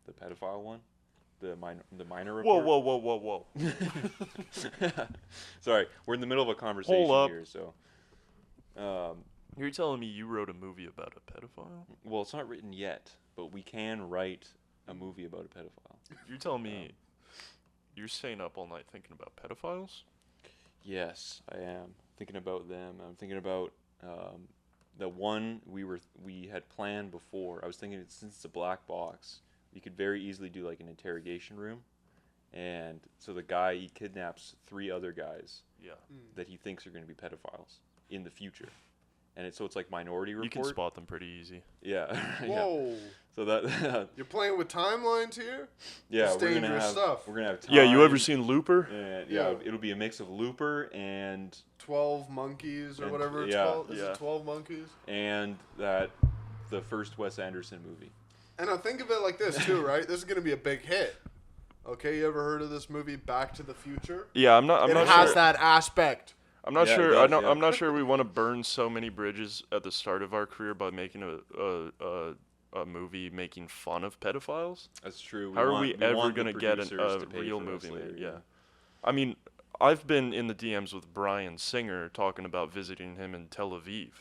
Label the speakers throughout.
Speaker 1: the pedophile one, the minor report.
Speaker 2: Whoa.
Speaker 1: Sorry, we're in the middle of a conversation
Speaker 2: Hold up.
Speaker 1: here, so.
Speaker 2: You're telling me you wrote a movie about a pedophile?
Speaker 1: Well, it's not written yet, but we can write a movie about a pedophile.
Speaker 2: You're telling me you're staying up all night thinking about pedophiles?
Speaker 1: Yes, I am thinking about them. I'm thinking about the one we had planned before. I was thinking since it's a black box, we could very easily do like an interrogation room, and so the guy he kidnaps 3 other guys that he thinks are going to be pedophiles in the future, and it's like Minority Report.
Speaker 2: You can spot them pretty easy.
Speaker 1: Yeah.
Speaker 3: Whoa.
Speaker 1: Yeah. So that
Speaker 3: You're playing with timelines here?
Speaker 1: yeah,
Speaker 3: That's dangerous stuff.
Speaker 1: We're gonna have time.
Speaker 2: Yeah, you ever seen Looper?
Speaker 1: And
Speaker 3: Yeah.
Speaker 1: it'll be a mix of Looper and
Speaker 3: 12 monkeys or
Speaker 1: And-
Speaker 3: whatever it's
Speaker 1: yeah,
Speaker 3: called. Is
Speaker 2: yeah.
Speaker 3: it 12 monkeys?
Speaker 1: the first Wes Anderson movie.
Speaker 3: And I think of it like this too, right? This is going to be a big hit. Okay, you ever heard of this movie Back to the Future?
Speaker 2: Yeah, I'm not
Speaker 3: it
Speaker 2: sure.
Speaker 3: has that aspect.
Speaker 2: I'm not
Speaker 1: Yeah, it
Speaker 2: sure.
Speaker 1: does, yeah.
Speaker 2: I'm not sure we want to burn so many bridges at the start of our career by making a movie making fun of pedophiles.
Speaker 1: That's true.
Speaker 2: How are we ever
Speaker 1: want the
Speaker 2: gonna get a
Speaker 1: producers to pay
Speaker 2: real
Speaker 1: for this
Speaker 2: movie
Speaker 1: later,
Speaker 2: made? Yeah. I mean, I've been in the DMs with Brian Singer talking about visiting him in Tel Aviv.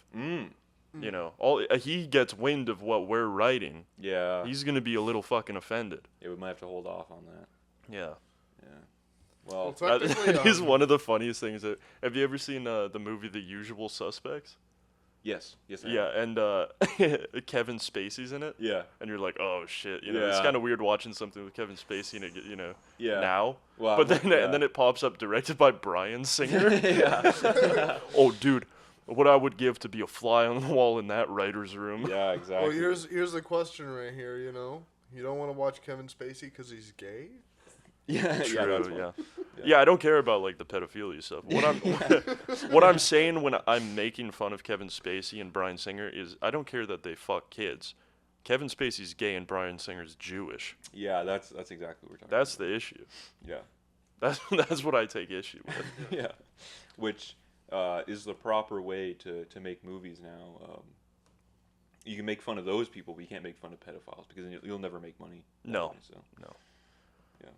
Speaker 2: You know, he gets wind of what we're writing.
Speaker 1: Yeah.
Speaker 2: He's gonna be a little fucking offended.
Speaker 1: Yeah, we might have to hold off on that.
Speaker 2: Yeah.
Speaker 1: Yeah. Well,
Speaker 3: Well, technically,
Speaker 2: That is one of the funniest things. Have you ever seen the movie The Usual Suspects?
Speaker 1: yes. Yes. I
Speaker 2: Yeah,
Speaker 1: am.
Speaker 2: and Kevin Spacey's in it.
Speaker 1: Yeah.
Speaker 2: And you're like, oh shit, you know, it's
Speaker 1: Yeah.
Speaker 2: kind of weird watching something with Kevin Spacey in it, you know,
Speaker 1: Yeah.
Speaker 2: now.
Speaker 1: Well,
Speaker 2: But then
Speaker 1: yeah.
Speaker 2: and then it pops up directed by Brian Singer.
Speaker 1: Yeah.
Speaker 2: Oh, dude, what I would give to be a fly on the wall in that writer's room.
Speaker 1: Yeah. Exactly.
Speaker 3: Well, here's the question right here, you know? You don't want to watch Kevin Spacey because he's gay?
Speaker 1: Yeah.
Speaker 2: True,
Speaker 1: Yeah. That's
Speaker 2: yeah.
Speaker 1: one.
Speaker 2: Yeah, I don't care about like the pedophilia stuff. What I'm saying when I'm making fun of Kevin Spacey and Brian Singer is I don't care that they fuck kids. Kevin Spacey's gay and Brian Singer's Jewish.
Speaker 1: Yeah. That's exactly what we're talking.
Speaker 2: That's the issue.
Speaker 1: Yeah.
Speaker 2: That's what I take issue with.
Speaker 1: Yeah. Which is the proper way to make movies now. You can make fun of those people, but you can't make fun of pedophiles because you'll never make money.
Speaker 2: No.
Speaker 1: So.
Speaker 2: No.
Speaker 1: Yeah.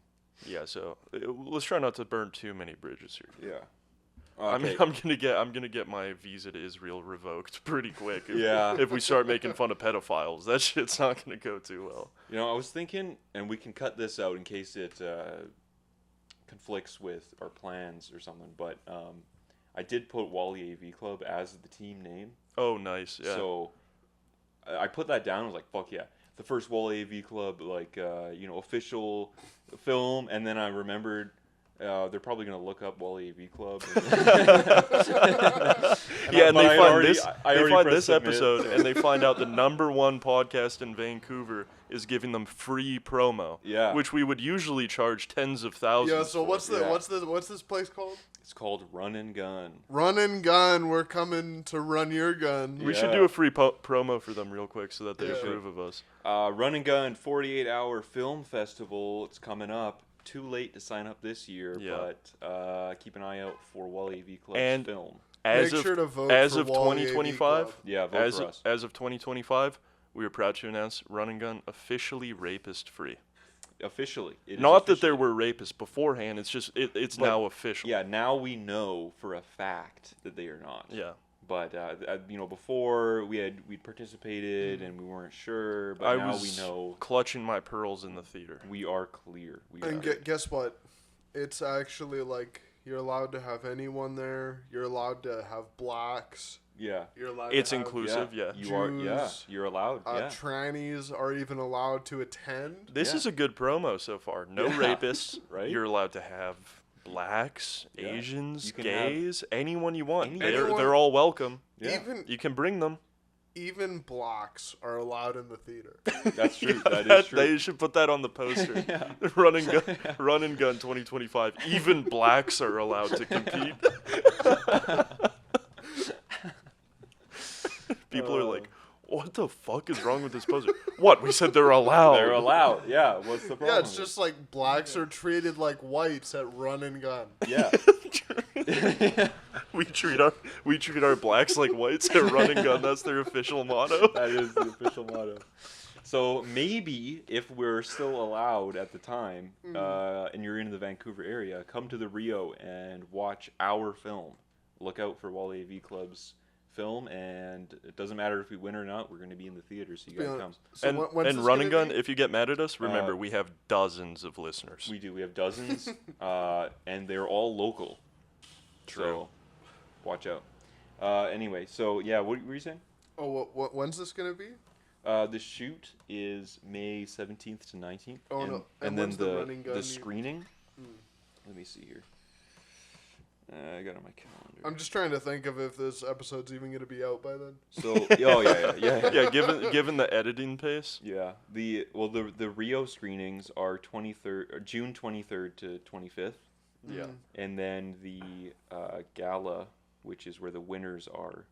Speaker 2: Yeah, so let's try not to burn too many bridges here.
Speaker 1: Yeah.
Speaker 2: I mean,
Speaker 1: Okay.
Speaker 2: I'm gonna get my visa to Israel revoked pretty quick.
Speaker 1: Yeah.
Speaker 2: If we start making fun of pedophiles, that shit's not gonna go too well.
Speaker 1: You know, I was thinking, and we can cut this out in case it conflicts with our plans or something, but I did put Whalley AV Club as the team name.
Speaker 2: Oh, nice. Yeah.
Speaker 1: So I put that down. I was like, fuck yeah. The first Whalley AV Club, like, official film. And then I remembered they're probably going to look up Whalley AV Club.
Speaker 2: Yeah, and they find
Speaker 1: pressed
Speaker 2: this
Speaker 1: submit.
Speaker 2: episode, and they find out the #1 podcast in Vancouver is giving them free promo.
Speaker 1: Yeah.
Speaker 2: Which we would usually charge tens of thousands.
Speaker 3: Yeah, so
Speaker 2: for.
Speaker 3: what's this place called?
Speaker 1: It's called Run and Gun.
Speaker 3: Run and Gun. We're coming to run your gun.
Speaker 2: We should
Speaker 1: Yeah.
Speaker 2: do a free promo for them real quick so that they
Speaker 3: Yeah.
Speaker 2: approve of us.
Speaker 1: Run and Gun 48-hour film festival. It's coming up. Too late to sign up this year,
Speaker 2: Yeah.
Speaker 1: but keep an eye out for Whalley AV Club's
Speaker 2: And-
Speaker 1: film.
Speaker 2: As
Speaker 3: Make
Speaker 2: of
Speaker 3: sure to vote
Speaker 2: as
Speaker 3: for
Speaker 2: of
Speaker 3: Whalley AV
Speaker 2: 2025,
Speaker 3: Club.
Speaker 1: Yeah, vote
Speaker 2: as
Speaker 1: for
Speaker 2: of,
Speaker 1: us.
Speaker 2: as of 2025, we are proud to announce Run and Gun officially rapist free.
Speaker 1: Officially. It is
Speaker 2: Not that
Speaker 1: officially.
Speaker 2: there were rapists beforehand. It's just it's
Speaker 1: But,
Speaker 2: now official.
Speaker 1: Yeah, now we know for a fact that they are not.
Speaker 2: Yeah.
Speaker 1: But before we'd participated and we weren't sure, but
Speaker 2: I
Speaker 1: now
Speaker 2: was
Speaker 1: we know
Speaker 2: clutching my pearls in the theater.
Speaker 1: we are clear.
Speaker 3: And guess what? It's actually like you're allowed to have anyone there. You're allowed to have blacks.
Speaker 1: yeah.
Speaker 3: You're allowed
Speaker 2: It's
Speaker 3: to have
Speaker 2: inclusive, yeah.
Speaker 1: You are. Yeah.
Speaker 3: Jews,
Speaker 1: You're allowed. Yeah.
Speaker 3: trannies are even allowed to attend.
Speaker 2: This
Speaker 1: Yeah.
Speaker 2: is a good promo so far. No
Speaker 1: Yeah.
Speaker 2: rapists.
Speaker 1: Right?
Speaker 2: You're allowed to have blacks,
Speaker 1: Yeah.
Speaker 2: Asians,
Speaker 1: You can have
Speaker 2: gays, anyone you want.
Speaker 1: anyone.
Speaker 2: They're all welcome.
Speaker 1: Yeah.
Speaker 2: You can bring them.
Speaker 3: Even blacks are allowed in the theater.
Speaker 1: That's true.
Speaker 2: Yeah,
Speaker 1: that is true.
Speaker 2: They should put that on the poster.
Speaker 1: Yeah.
Speaker 2: Run and gun 2025. Even blacks are allowed to compete. People are like, what the fuck is wrong with this poster? What? We said they're allowed.
Speaker 1: They're allowed. Yeah. What's the problem?
Speaker 3: Yeah, it's just like blacks are treated like whites at Run and Gun.
Speaker 1: Yeah.
Speaker 2: We treat our blacks like whites at Run and Gun. That's their official motto.
Speaker 1: That is the official motto. So maybe if we're still allowed at the time, and you're in the Vancouver area, come to the Rio and watch our film. Look out for Whalley AV Club's film, and it doesn't matter if we win or not. We're going to be in the theater, so you gotta come.
Speaker 3: So when's
Speaker 2: And
Speaker 3: this
Speaker 2: Run and
Speaker 3: gonna
Speaker 2: Gun,
Speaker 3: be?
Speaker 2: if you get mad at us, remember we have dozens of listeners.
Speaker 1: We do. We have dozens, and they're all local.
Speaker 2: True.
Speaker 1: So watch out. Anyway, so yeah, what were you saying?
Speaker 3: Oh, when's this gonna be?
Speaker 1: The shoot is May 17th to 19th.
Speaker 3: Oh,
Speaker 1: and,
Speaker 3: no.
Speaker 1: And
Speaker 3: And
Speaker 1: then
Speaker 3: when's the running gun
Speaker 1: the
Speaker 3: you-
Speaker 1: screening. Let me see here. I got it on my calendar.
Speaker 3: I'm just trying to think of if this episode's even gonna be out by then.
Speaker 1: So yeah.
Speaker 2: Yeah, given the editing pace.
Speaker 1: Yeah. The Rio screenings are June 23rd to 25th,
Speaker 2: Yeah.
Speaker 1: and then the gala, which is where the winners are.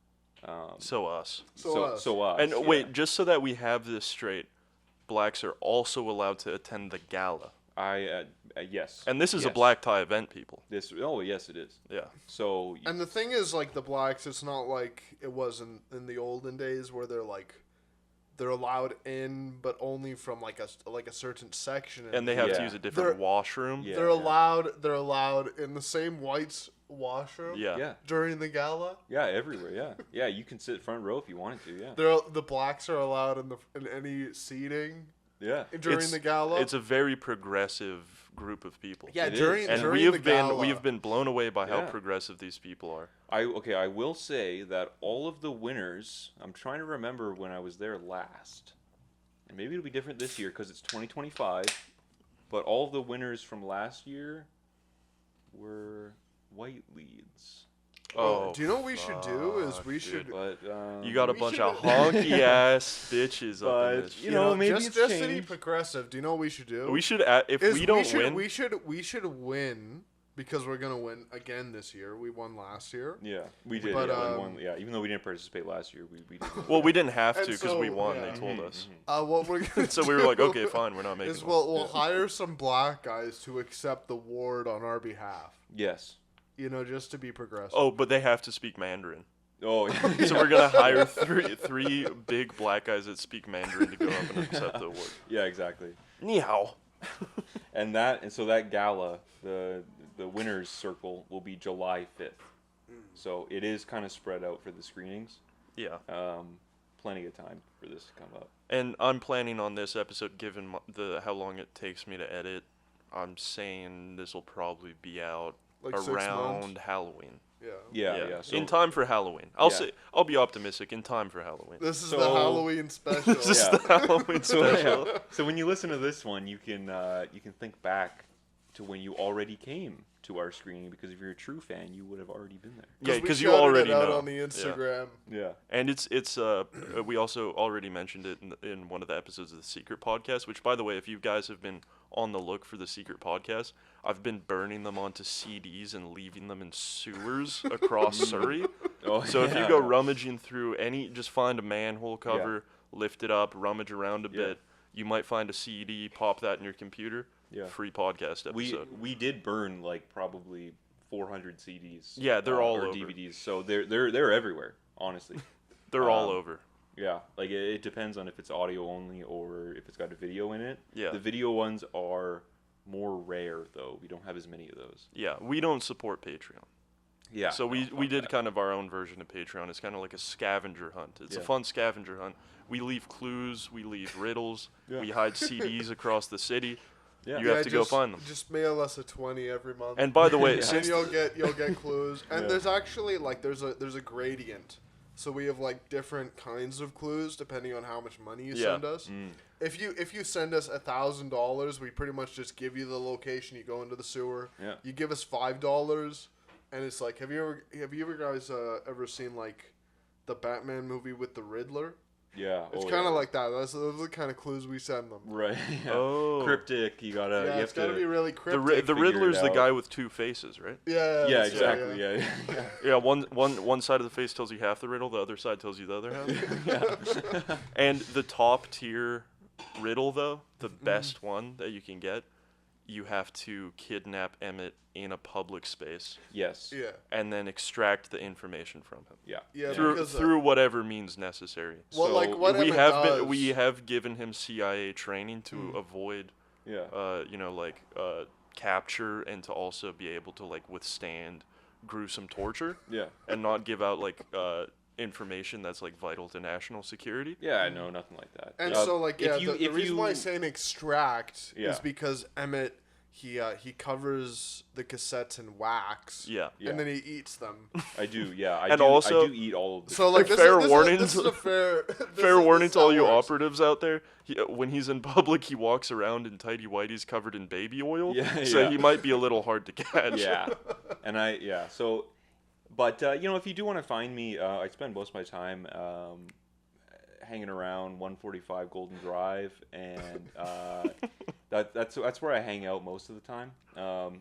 Speaker 2: So us.
Speaker 3: So us.
Speaker 1: us.
Speaker 2: And wait, just so that we have this straight, blacks are also allowed to attend the gala.
Speaker 1: Yes.
Speaker 2: And this is a
Speaker 1: Yes.
Speaker 2: black tie event, people.
Speaker 1: Yes, it is.
Speaker 2: Yeah.
Speaker 1: So
Speaker 3: And the thing is, like, the blacks, it's not like it was in the olden days where they're allowed in, but only from like a certain section.
Speaker 2: And they have to
Speaker 1: Yeah.
Speaker 2: use a different
Speaker 3: They're-
Speaker 2: washroom.
Speaker 1: Yeah.
Speaker 3: They're allowed in the same whites washroom.
Speaker 2: Yeah.
Speaker 1: yeah,
Speaker 3: During the gala,
Speaker 1: everywhere. Yeah, you can sit front row if you wanted to. Yeah.
Speaker 3: the blacks are allowed in any seating
Speaker 1: Yeah.
Speaker 3: during the gala.
Speaker 2: It's a very progressive group of people.
Speaker 3: yeah,
Speaker 1: It is.
Speaker 3: during
Speaker 2: And
Speaker 3: during
Speaker 2: we
Speaker 3: the
Speaker 2: have
Speaker 3: gala.
Speaker 2: been blown away by how
Speaker 1: Yeah.
Speaker 2: progressive these people are.
Speaker 1: I will say that all of the winners, I'm trying to remember when I was there last. And maybe it'll be different this year because it's 2025, but all of the winners from last year were white leads.
Speaker 2: Oh,
Speaker 3: do you know what we should do? Is
Speaker 2: fuck,
Speaker 3: we
Speaker 2: dude.
Speaker 3: should
Speaker 1: But
Speaker 2: You got a
Speaker 3: We
Speaker 2: bunch
Speaker 3: should-
Speaker 2: of honky ass bitches up in
Speaker 1: But,
Speaker 2: this.
Speaker 1: you know, maybe
Speaker 3: just
Speaker 1: it's
Speaker 3: to be
Speaker 1: changed.
Speaker 3: progressive. Do you know what we should do?
Speaker 2: We should if
Speaker 3: Is
Speaker 2: we don't
Speaker 3: should,
Speaker 2: win.
Speaker 3: we should win because we're gonna win again this year. We won last year.
Speaker 1: yeah, we did.
Speaker 3: But,
Speaker 1: yeah, yeah, even though we didn't participate last year, we did.
Speaker 2: Well, we didn't have to
Speaker 3: And
Speaker 2: because we
Speaker 3: so,
Speaker 2: won.
Speaker 3: yeah.
Speaker 2: They told us.
Speaker 3: What we're gonna
Speaker 2: So we were like, okay, fine, we're not making.
Speaker 3: is
Speaker 2: one.
Speaker 3: we'll hire some black guys to accept the award on our behalf.
Speaker 1: Yes.
Speaker 3: You know, just to be progressive.
Speaker 2: Oh, but they have to speak Mandarin.
Speaker 1: Oh, yeah.
Speaker 2: So we're gonna hire three big black guys that speak Mandarin to go up and accept the award.
Speaker 1: Yeah, exactly.
Speaker 2: Ni hao.
Speaker 1: And so that gala, the winners circle will be July 5th. So it is kind of spread out for the screenings.
Speaker 2: Yeah.
Speaker 1: Plenty of time for this to come up.
Speaker 2: And I'm planning on this episode, given how long it takes me to edit. I'm saying this will probably be out
Speaker 3: Like 6
Speaker 2: around
Speaker 3: months?
Speaker 2: Halloween.
Speaker 3: Yeah.
Speaker 1: Yeah. So,
Speaker 2: In time for Halloween. I'll be optimistic. In time for Halloween.
Speaker 3: This is
Speaker 1: So-
Speaker 3: the Halloween special.
Speaker 2: This is
Speaker 1: Yeah.
Speaker 2: the Halloween
Speaker 1: So,
Speaker 2: special.
Speaker 1: so when you listen to this one, you can think back to when you already came to our screening, because if you're a true fan, you would have already been there.
Speaker 2: Yeah,
Speaker 3: we
Speaker 2: because you
Speaker 3: shouted
Speaker 2: already
Speaker 3: it out
Speaker 2: know.
Speaker 3: on the Instagram.
Speaker 1: Yeah.
Speaker 2: And it's we also already mentioned it in one of the episodes of the Secret Podcast, which, by the way, if you guys have been on the look for the Secret Podcast, I've been burning them onto CDs and leaving them in sewers across Surrey.
Speaker 1: Oh,
Speaker 2: So if you
Speaker 1: yeah.
Speaker 2: go rummaging through just find a manhole cover, lift it up, rummage around a bit, you might find a CD, pop that in your computer.
Speaker 1: Yeah.
Speaker 2: Free podcast episode.
Speaker 1: we did burn like probably 400 CDs.
Speaker 2: Yeah, they're all
Speaker 1: or
Speaker 2: over.
Speaker 1: DVDs. So they're everywhere, honestly.
Speaker 2: They're all
Speaker 1: um,
Speaker 2: over.
Speaker 1: Yeah, like it depends on if it's audio only or if it's got a video in it.
Speaker 2: Yeah.
Speaker 1: The video ones are more rare though. We don't have as many of those.
Speaker 2: Yeah, we don't support Patreon.
Speaker 1: Yeah.
Speaker 2: So we did kind of our own version of Patreon. It's kind of like a scavenger hunt. It's a
Speaker 1: Yeah.
Speaker 2: fun scavenger hunt. We leave clues, we leave riddles,
Speaker 1: Yeah.
Speaker 2: we hide CDs across the city.
Speaker 1: Yeah.
Speaker 2: You have to go
Speaker 3: just-
Speaker 2: find them.
Speaker 3: Just mail us a 20 every month.
Speaker 2: And by the way,
Speaker 1: Yeah.
Speaker 3: and
Speaker 2: since
Speaker 3: you'll get clues. And
Speaker 1: Yeah.
Speaker 3: there's actually like there's a gradient. So we have like different kinds of clues depending on how much money you
Speaker 2: Yeah.
Speaker 3: send us.
Speaker 1: Mm.
Speaker 3: If you send us $1,000, we pretty much just give you the location. You go into the sewer.
Speaker 1: Yeah.
Speaker 3: You give us $5, and it's like, have you ever guys ever seen like the Batman movie with the Riddler?
Speaker 1: Yeah.
Speaker 3: It's
Speaker 1: oh,
Speaker 3: kind of
Speaker 1: yeah.
Speaker 3: like that. Those are the kind of clues we send them.
Speaker 1: Right. Yeah.
Speaker 2: Oh.
Speaker 1: Cryptic. You gotta.
Speaker 3: Yeah,
Speaker 1: you
Speaker 3: it's
Speaker 1: have
Speaker 3: got to
Speaker 1: to
Speaker 3: be really
Speaker 2: the
Speaker 3: cryptic.
Speaker 2: the
Speaker 1: figure it
Speaker 2: Riddler's the
Speaker 1: out.
Speaker 2: guy with two faces, right?
Speaker 3: Yeah.
Speaker 1: Yeah.
Speaker 3: that's right,
Speaker 1: Exactly. Yeah.
Speaker 2: Yeah, one side of the face tells you half the riddle, the other side tells you the other half. And the top tier riddle, though, the best one that you can get, you have to kidnap Emmett in a public space
Speaker 1: Yes.
Speaker 3: Yeah.
Speaker 2: and then extract the information from him.
Speaker 1: Yeah.
Speaker 3: Yeah.
Speaker 2: Through
Speaker 3: because,
Speaker 2: through whatever means necessary.
Speaker 3: well,
Speaker 1: So
Speaker 3: like what
Speaker 2: we
Speaker 3: Emmett
Speaker 2: have
Speaker 3: does,
Speaker 2: we have given him CIA training to avoid
Speaker 1: Yeah.
Speaker 2: capture and to also be able to like withstand gruesome torture
Speaker 1: Yeah.
Speaker 2: and not give out like information that's like vital to national security.
Speaker 1: Yeah. No, nothing like that.
Speaker 3: And so, like, yeah, the
Speaker 1: if
Speaker 3: reason
Speaker 1: you,
Speaker 3: why I'm saying extract
Speaker 1: Yeah.
Speaker 3: is because Emmett, he covers the cassettes in wax,
Speaker 2: Yeah.
Speaker 1: Yeah.
Speaker 3: and then he eats them.
Speaker 1: I do. Yeah. I
Speaker 2: And
Speaker 1: do,
Speaker 2: also-
Speaker 1: I do eat all of the.
Speaker 3: So, like,
Speaker 2: Fair warning
Speaker 3: this is
Speaker 2: to-
Speaker 3: a fair
Speaker 2: Fair warning to all you
Speaker 3: works.
Speaker 2: operatives out there. When he's in public, he walks around in tighty whities covered in baby oil.
Speaker 1: Yeah,
Speaker 2: So
Speaker 1: yeah.
Speaker 2: he might be a little hard to catch.
Speaker 1: Yeah. And so, but if you do want to find me, I spend most of my time hanging around 145 Golden Drive, and that's where I hang out most of the time.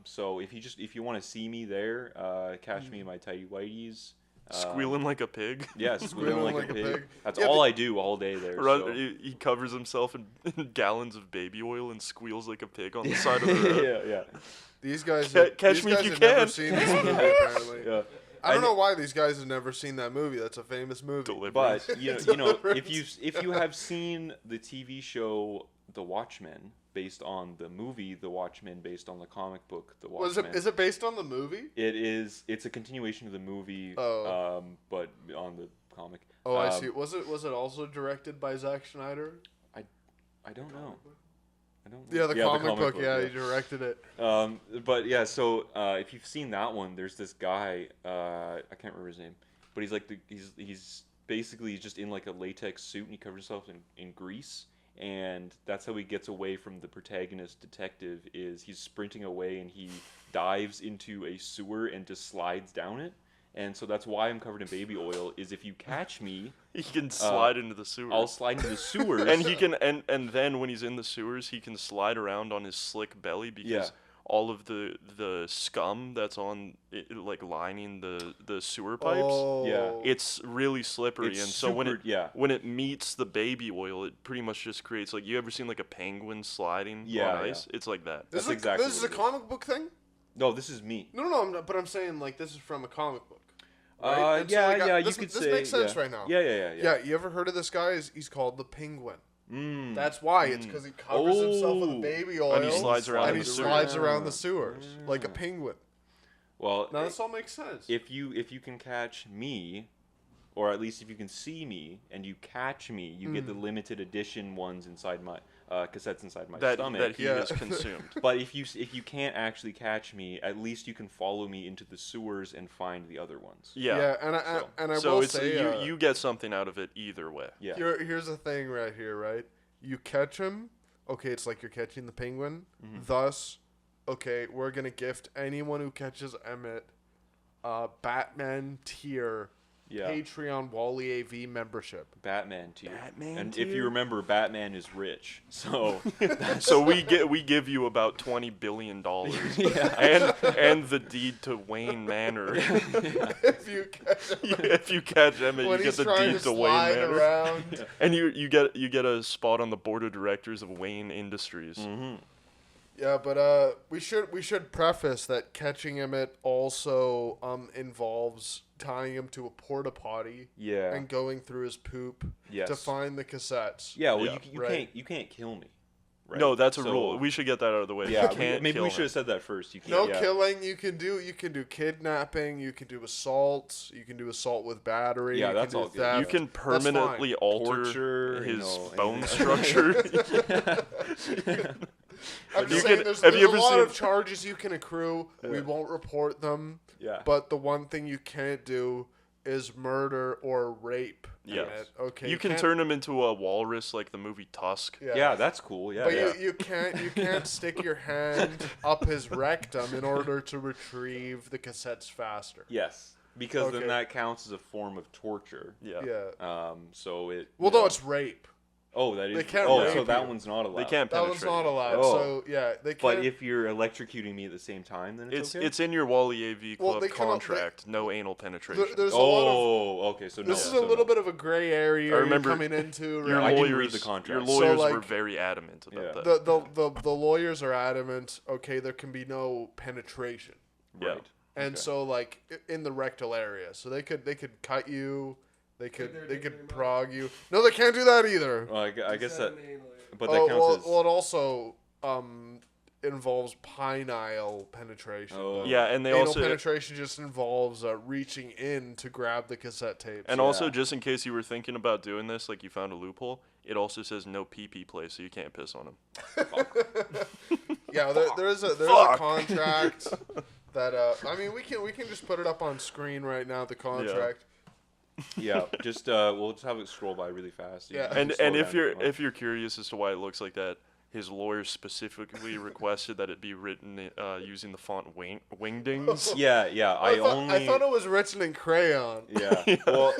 Speaker 1: So if you want to see me there, catch me in my tighty whities.
Speaker 2: Squealing like a pig.
Speaker 1: Yeah, squealing like a pig. That's
Speaker 3: Yeah,
Speaker 1: all I do all day there. So.
Speaker 2: He covers himself in gallons of baby oil and squeals like a pig on the side of the road.
Speaker 1: yeah.
Speaker 3: These guys,
Speaker 2: Catch
Speaker 3: these
Speaker 2: me if
Speaker 3: guys
Speaker 2: you
Speaker 3: have never
Speaker 2: can.
Speaker 3: seen this movie. Apparently,
Speaker 1: Yeah.
Speaker 3: I don't know why these guys have never seen that movie. That's a famous movie.
Speaker 2: Deliverance.
Speaker 1: But you know if you have seen the TV show The Watchmen based on the movie The Watchmen based on the comic book The Watchmen.
Speaker 3: Is it based on the movie?
Speaker 1: It's a continuation of the movie but on the comic.
Speaker 3: Oh, I see. Was it also directed by Zack Snyder?
Speaker 1: I don't know.
Speaker 3: Yeah, the comic book. Yeah, he directed it.
Speaker 1: But yeah, so if you've seen that one, there's this guy. I can't remember his name, but he's like he's basically just in like a latex suit and he covers himself in grease, and that's how he gets away from the protagonist detective. Is he's sprinting away and he dives into a sewer and just slides down it. And so that's why I'm covered in baby oil. Is if you catch me,
Speaker 2: He can slide into the sewers.
Speaker 1: I'll slide into the sewers.
Speaker 2: and he can and then when he's in the sewers, he can slide around on his slick belly because all of the scum that's on it, like lining the sewer pipes,
Speaker 3: Oh.
Speaker 2: it's really slippery,
Speaker 1: It's
Speaker 2: and so when
Speaker 1: super-
Speaker 2: when it meets the baby oil, it pretty much just creates like, you ever seen like a penguin sliding
Speaker 1: Yeah,
Speaker 2: on
Speaker 1: yeah.
Speaker 2: ice? It's like that.
Speaker 3: This
Speaker 1: That's exactly
Speaker 3: This is
Speaker 1: what
Speaker 3: a
Speaker 1: it is.
Speaker 3: comic book thing.
Speaker 1: No, this is me.
Speaker 3: No, but I'm saying like this is from a comic book. Right? And so,
Speaker 1: Yeah,
Speaker 3: like,
Speaker 1: yeah,
Speaker 3: this,
Speaker 1: you could
Speaker 3: this
Speaker 1: say.
Speaker 3: makes sense
Speaker 1: yeah.
Speaker 3: right now.
Speaker 1: Yeah.
Speaker 3: You ever heard of this guy? He's called the Penguin.
Speaker 1: Mm.
Speaker 3: That's why. It's because he covers himself with
Speaker 1: Oh.
Speaker 3: baby oil
Speaker 2: And he slides around
Speaker 3: and
Speaker 2: in
Speaker 3: he
Speaker 2: the
Speaker 3: slides
Speaker 1: sewers.
Speaker 3: around the sewers like a penguin.
Speaker 1: Well,
Speaker 3: Now this all makes sense.
Speaker 1: if you can catch me, or at least if you can see me and you catch me, you get the limited edition ones inside my cassettes inside my stomach.
Speaker 2: that he
Speaker 3: Yeah.
Speaker 2: has consumed.
Speaker 1: But if you can't actually catch me, at least you can follow me into the sewers and find the other ones.
Speaker 2: Yeah.
Speaker 3: and I
Speaker 2: So
Speaker 3: will
Speaker 2: it's
Speaker 3: say
Speaker 2: you get something out of it either way.
Speaker 1: Yeah.
Speaker 3: here's the thing right here, right? You catch him, okay, it's like you're catching the penguin. Thus, okay, we're gonna gift anyone who catches Emmett Batman tier
Speaker 1: Yeah.
Speaker 3: Patreon Whalley AV membership.
Speaker 1: Batman tier.
Speaker 2: Batman
Speaker 1: and
Speaker 2: tier?
Speaker 1: if you remember, Batman is rich, so
Speaker 2: So we give you about $20 billion and the deed to Wayne Manor.
Speaker 3: If you catch him
Speaker 2: If you catch Emmett,
Speaker 3: when
Speaker 2: you get
Speaker 3: he's
Speaker 2: the
Speaker 3: trying
Speaker 2: deed
Speaker 3: to
Speaker 2: to Wayne
Speaker 3: slide
Speaker 2: Manor,
Speaker 3: around.
Speaker 2: and you get a spot on the board of directors of Wayne Industries.
Speaker 3: Yeah, but we should preface that catching Emmett also involves tying him to a porta potty
Speaker 1: yeah.
Speaker 3: and going through his poop
Speaker 1: Yes.
Speaker 3: to find the cassettes.
Speaker 1: Yeah, well,
Speaker 2: Yeah.
Speaker 1: you can't kill me. Right?
Speaker 2: No, that's a
Speaker 1: So-
Speaker 2: rule. We should get that out of the way.
Speaker 1: Yeah,
Speaker 2: you can't
Speaker 1: maybe
Speaker 2: kill
Speaker 1: we
Speaker 2: him.
Speaker 1: should have said that first. You can't.
Speaker 3: No
Speaker 1: yeah.
Speaker 3: killing. You can do kidnapping. You can do assault. You can do assault with battery.
Speaker 1: Yeah,
Speaker 3: you
Speaker 1: that's
Speaker 3: can do
Speaker 1: all good.
Speaker 3: theft.
Speaker 2: You can
Speaker 3: That's fine.
Speaker 2: permanently alter
Speaker 1: Torture,
Speaker 2: his bone
Speaker 1: anything.
Speaker 2: structure.
Speaker 3: I'm
Speaker 2: You
Speaker 3: just
Speaker 2: can-
Speaker 3: saying, there's
Speaker 2: have you
Speaker 3: a
Speaker 2: ever
Speaker 3: lot
Speaker 2: seen-
Speaker 3: of charges you can accrue. We won't report them.
Speaker 1: Yeah.
Speaker 3: But the one thing you can't do is murder or rape.
Speaker 2: Yes.
Speaker 3: Emmett. Okay.
Speaker 2: You can
Speaker 3: can't-
Speaker 2: turn him into a walrus like the movie Tusk.
Speaker 1: Yeah, that's cool. Yeah,
Speaker 3: But
Speaker 1: yeah.
Speaker 3: you can't stick your hand up his rectum in order to retrieve the cassettes faster.
Speaker 1: Yes, because
Speaker 3: Okay.
Speaker 1: then that counts as a form of torture.
Speaker 2: Yeah.
Speaker 3: Yeah.
Speaker 1: So it.
Speaker 3: Well,
Speaker 1: you
Speaker 3: no,
Speaker 1: know,
Speaker 3: it's rape.
Speaker 1: Oh, that is.
Speaker 3: They can't
Speaker 1: Oh,
Speaker 3: rape
Speaker 1: so that
Speaker 3: you.
Speaker 1: one's not allowed.
Speaker 2: They can't
Speaker 3: That
Speaker 2: penetrate.
Speaker 3: one's not allowed.
Speaker 1: Oh.
Speaker 3: So yeah, they can't.
Speaker 1: But if you're electrocuting me at the same time, then it's okay.
Speaker 2: It's in your Whalley AV
Speaker 3: Well,
Speaker 2: club
Speaker 3: they cannot-
Speaker 2: contract. No anal penetration.
Speaker 3: there's a lot of.
Speaker 1: Oh, okay. So no.
Speaker 3: This is
Speaker 1: so
Speaker 3: a little
Speaker 1: no.
Speaker 3: bit of a gray area
Speaker 2: I remember
Speaker 3: you're coming into.
Speaker 2: your
Speaker 1: I
Speaker 3: Right?
Speaker 1: didn't read
Speaker 2: lawyers,
Speaker 1: the contract.
Speaker 2: your
Speaker 1: So,
Speaker 2: lawyers
Speaker 3: like,
Speaker 2: were very adamant about
Speaker 1: Yeah.
Speaker 2: that.
Speaker 3: The lawyers are adamant. Okay, there can be no penetration,
Speaker 2: Yeah.
Speaker 1: Right.
Speaker 3: and
Speaker 1: Okay.
Speaker 3: so like in the rectal area, so they could cut you, they could prog you. No, they can't do that either.
Speaker 1: Well, I guess that. But
Speaker 3: Oh,
Speaker 1: that counts as.
Speaker 3: well, it also involves penile penetration.
Speaker 1: Oh.
Speaker 2: Yeah, and they
Speaker 3: Anal
Speaker 2: also
Speaker 3: penetration just involves reaching in to grab the cassette tapes.
Speaker 2: and
Speaker 1: Yeah.
Speaker 2: also just in case you were thinking about doing this, like you found a loophole, it also says no pee play, so you can't piss on them.
Speaker 3: Yeah, there's a
Speaker 2: Fuck.
Speaker 3: contract that I mean we can just put it up on screen right now. The contract.
Speaker 1: Yeah. Just we'll just have it scroll by really fast. You
Speaker 3: Yeah.
Speaker 1: can
Speaker 2: And
Speaker 1: slow
Speaker 2: and if
Speaker 1: down
Speaker 2: you're
Speaker 1: if you want.
Speaker 2: if you're curious as to why it looks like that, his lawyer specifically requested that it be written using the font Wingdings.
Speaker 1: Yeah. I
Speaker 3: I thought it was written in crayon.
Speaker 1: Yeah. Well,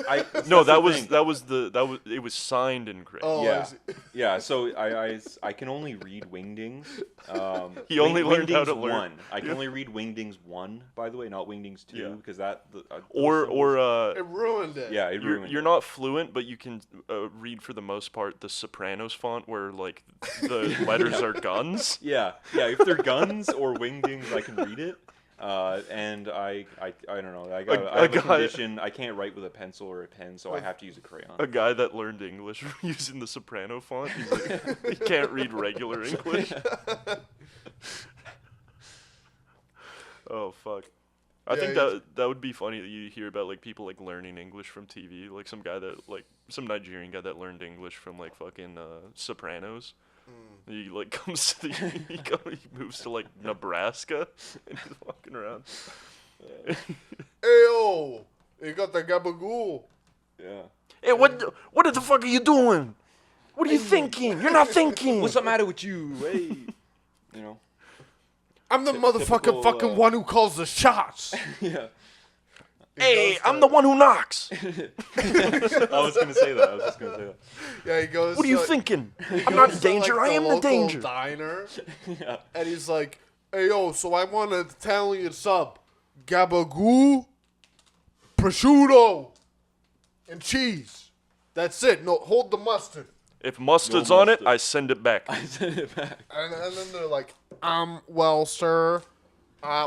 Speaker 2: No,
Speaker 1: that's
Speaker 2: that
Speaker 1: the
Speaker 2: was
Speaker 1: thing.
Speaker 2: it was signed in crayon.
Speaker 3: Oh, I
Speaker 1: Yeah.
Speaker 3: see.
Speaker 1: Yeah, so I can only read Wingdings.
Speaker 2: He only learned how to
Speaker 1: Wingdings
Speaker 2: learn.
Speaker 1: 1. I can only read Wingdings 1, by the way, not Wingdings 2,
Speaker 2: Yeah.
Speaker 1: because that.
Speaker 2: Or
Speaker 3: It ruined it.
Speaker 1: yeah, it ruined
Speaker 2: you're
Speaker 1: it.
Speaker 2: not fluent, but you can read for the most part the Sopranos font, where like the letters are guns.
Speaker 1: Yeah, if they're guns or Wingdings, I can read it. And I don't know. I have a condition. I can't write with a pencil or a pen, so I have to use a crayon.
Speaker 2: A guy that learned English using the Soprano font, he's like, he can't read regular English. Oh fuck! I think that would be funny that you hear about like people like learning English from TV, like some Nigerian guy that learned English from like fucking Sopranos. He like comes to he moves to like Nebraska and he's walking around.
Speaker 3: Ayo, you got the gabagool.
Speaker 1: Yeah.
Speaker 2: Hey, what the fuck are you doing? What are you thinking? You're not thinking.
Speaker 1: What's the matter with you? Hey. You know.
Speaker 3: I'm the
Speaker 1: typical,
Speaker 3: fucking one who calls the shots.
Speaker 1: Yeah.
Speaker 2: Hey, I'm the one who knocks.
Speaker 1: I was gonna say that. I was just gonna say that.
Speaker 3: Yeah, he goes.
Speaker 2: What are you thinking? I'm not in danger. I am the danger.
Speaker 3: Diner,
Speaker 1: Yeah.
Speaker 3: and he's like, "Hey yo, so I want an Italian sub, gabagool, prosciutto, and cheese. That's it. No, hold the mustard."
Speaker 2: If mustard's
Speaker 1: No
Speaker 2: on it,
Speaker 1: mustard.
Speaker 2: I send it back.
Speaker 1: I sent it back.
Speaker 3: And then they're like, well, sir,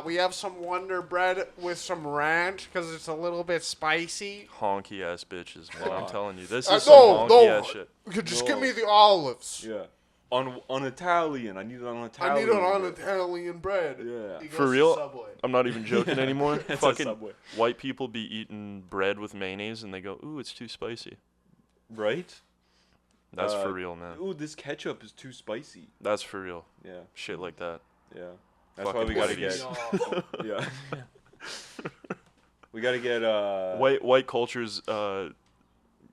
Speaker 3: we have some Wonder Bread with some ranch because it's a little bit spicy.
Speaker 2: Honky ass bitches, man. I'm telling you, this
Speaker 3: No,
Speaker 2: is some honky ass shit.
Speaker 3: just
Speaker 1: No.
Speaker 3: give me the olives.
Speaker 1: Yeah. On Italian. I need it on
Speaker 3: I
Speaker 1: Italian.
Speaker 3: need it on Italian bread.
Speaker 1: Yeah.
Speaker 3: He goes
Speaker 2: For
Speaker 3: to
Speaker 2: real?
Speaker 3: Subway.
Speaker 2: I'm not even joking anymore.
Speaker 1: It's a
Speaker 2: Fucking
Speaker 1: Subway.
Speaker 2: white people be eating bread with mayonnaise and they go, "Ooh, it's too spicy."
Speaker 1: Right?
Speaker 2: That's for real, man.
Speaker 1: Ooh, this ketchup is too spicy.
Speaker 2: That's for real.
Speaker 1: Yeah.
Speaker 2: Shit like that.
Speaker 1: Yeah. That's
Speaker 2: Fucking
Speaker 1: why we gotta
Speaker 2: idiots.
Speaker 1: get. Yeah. We gotta get
Speaker 2: White culture's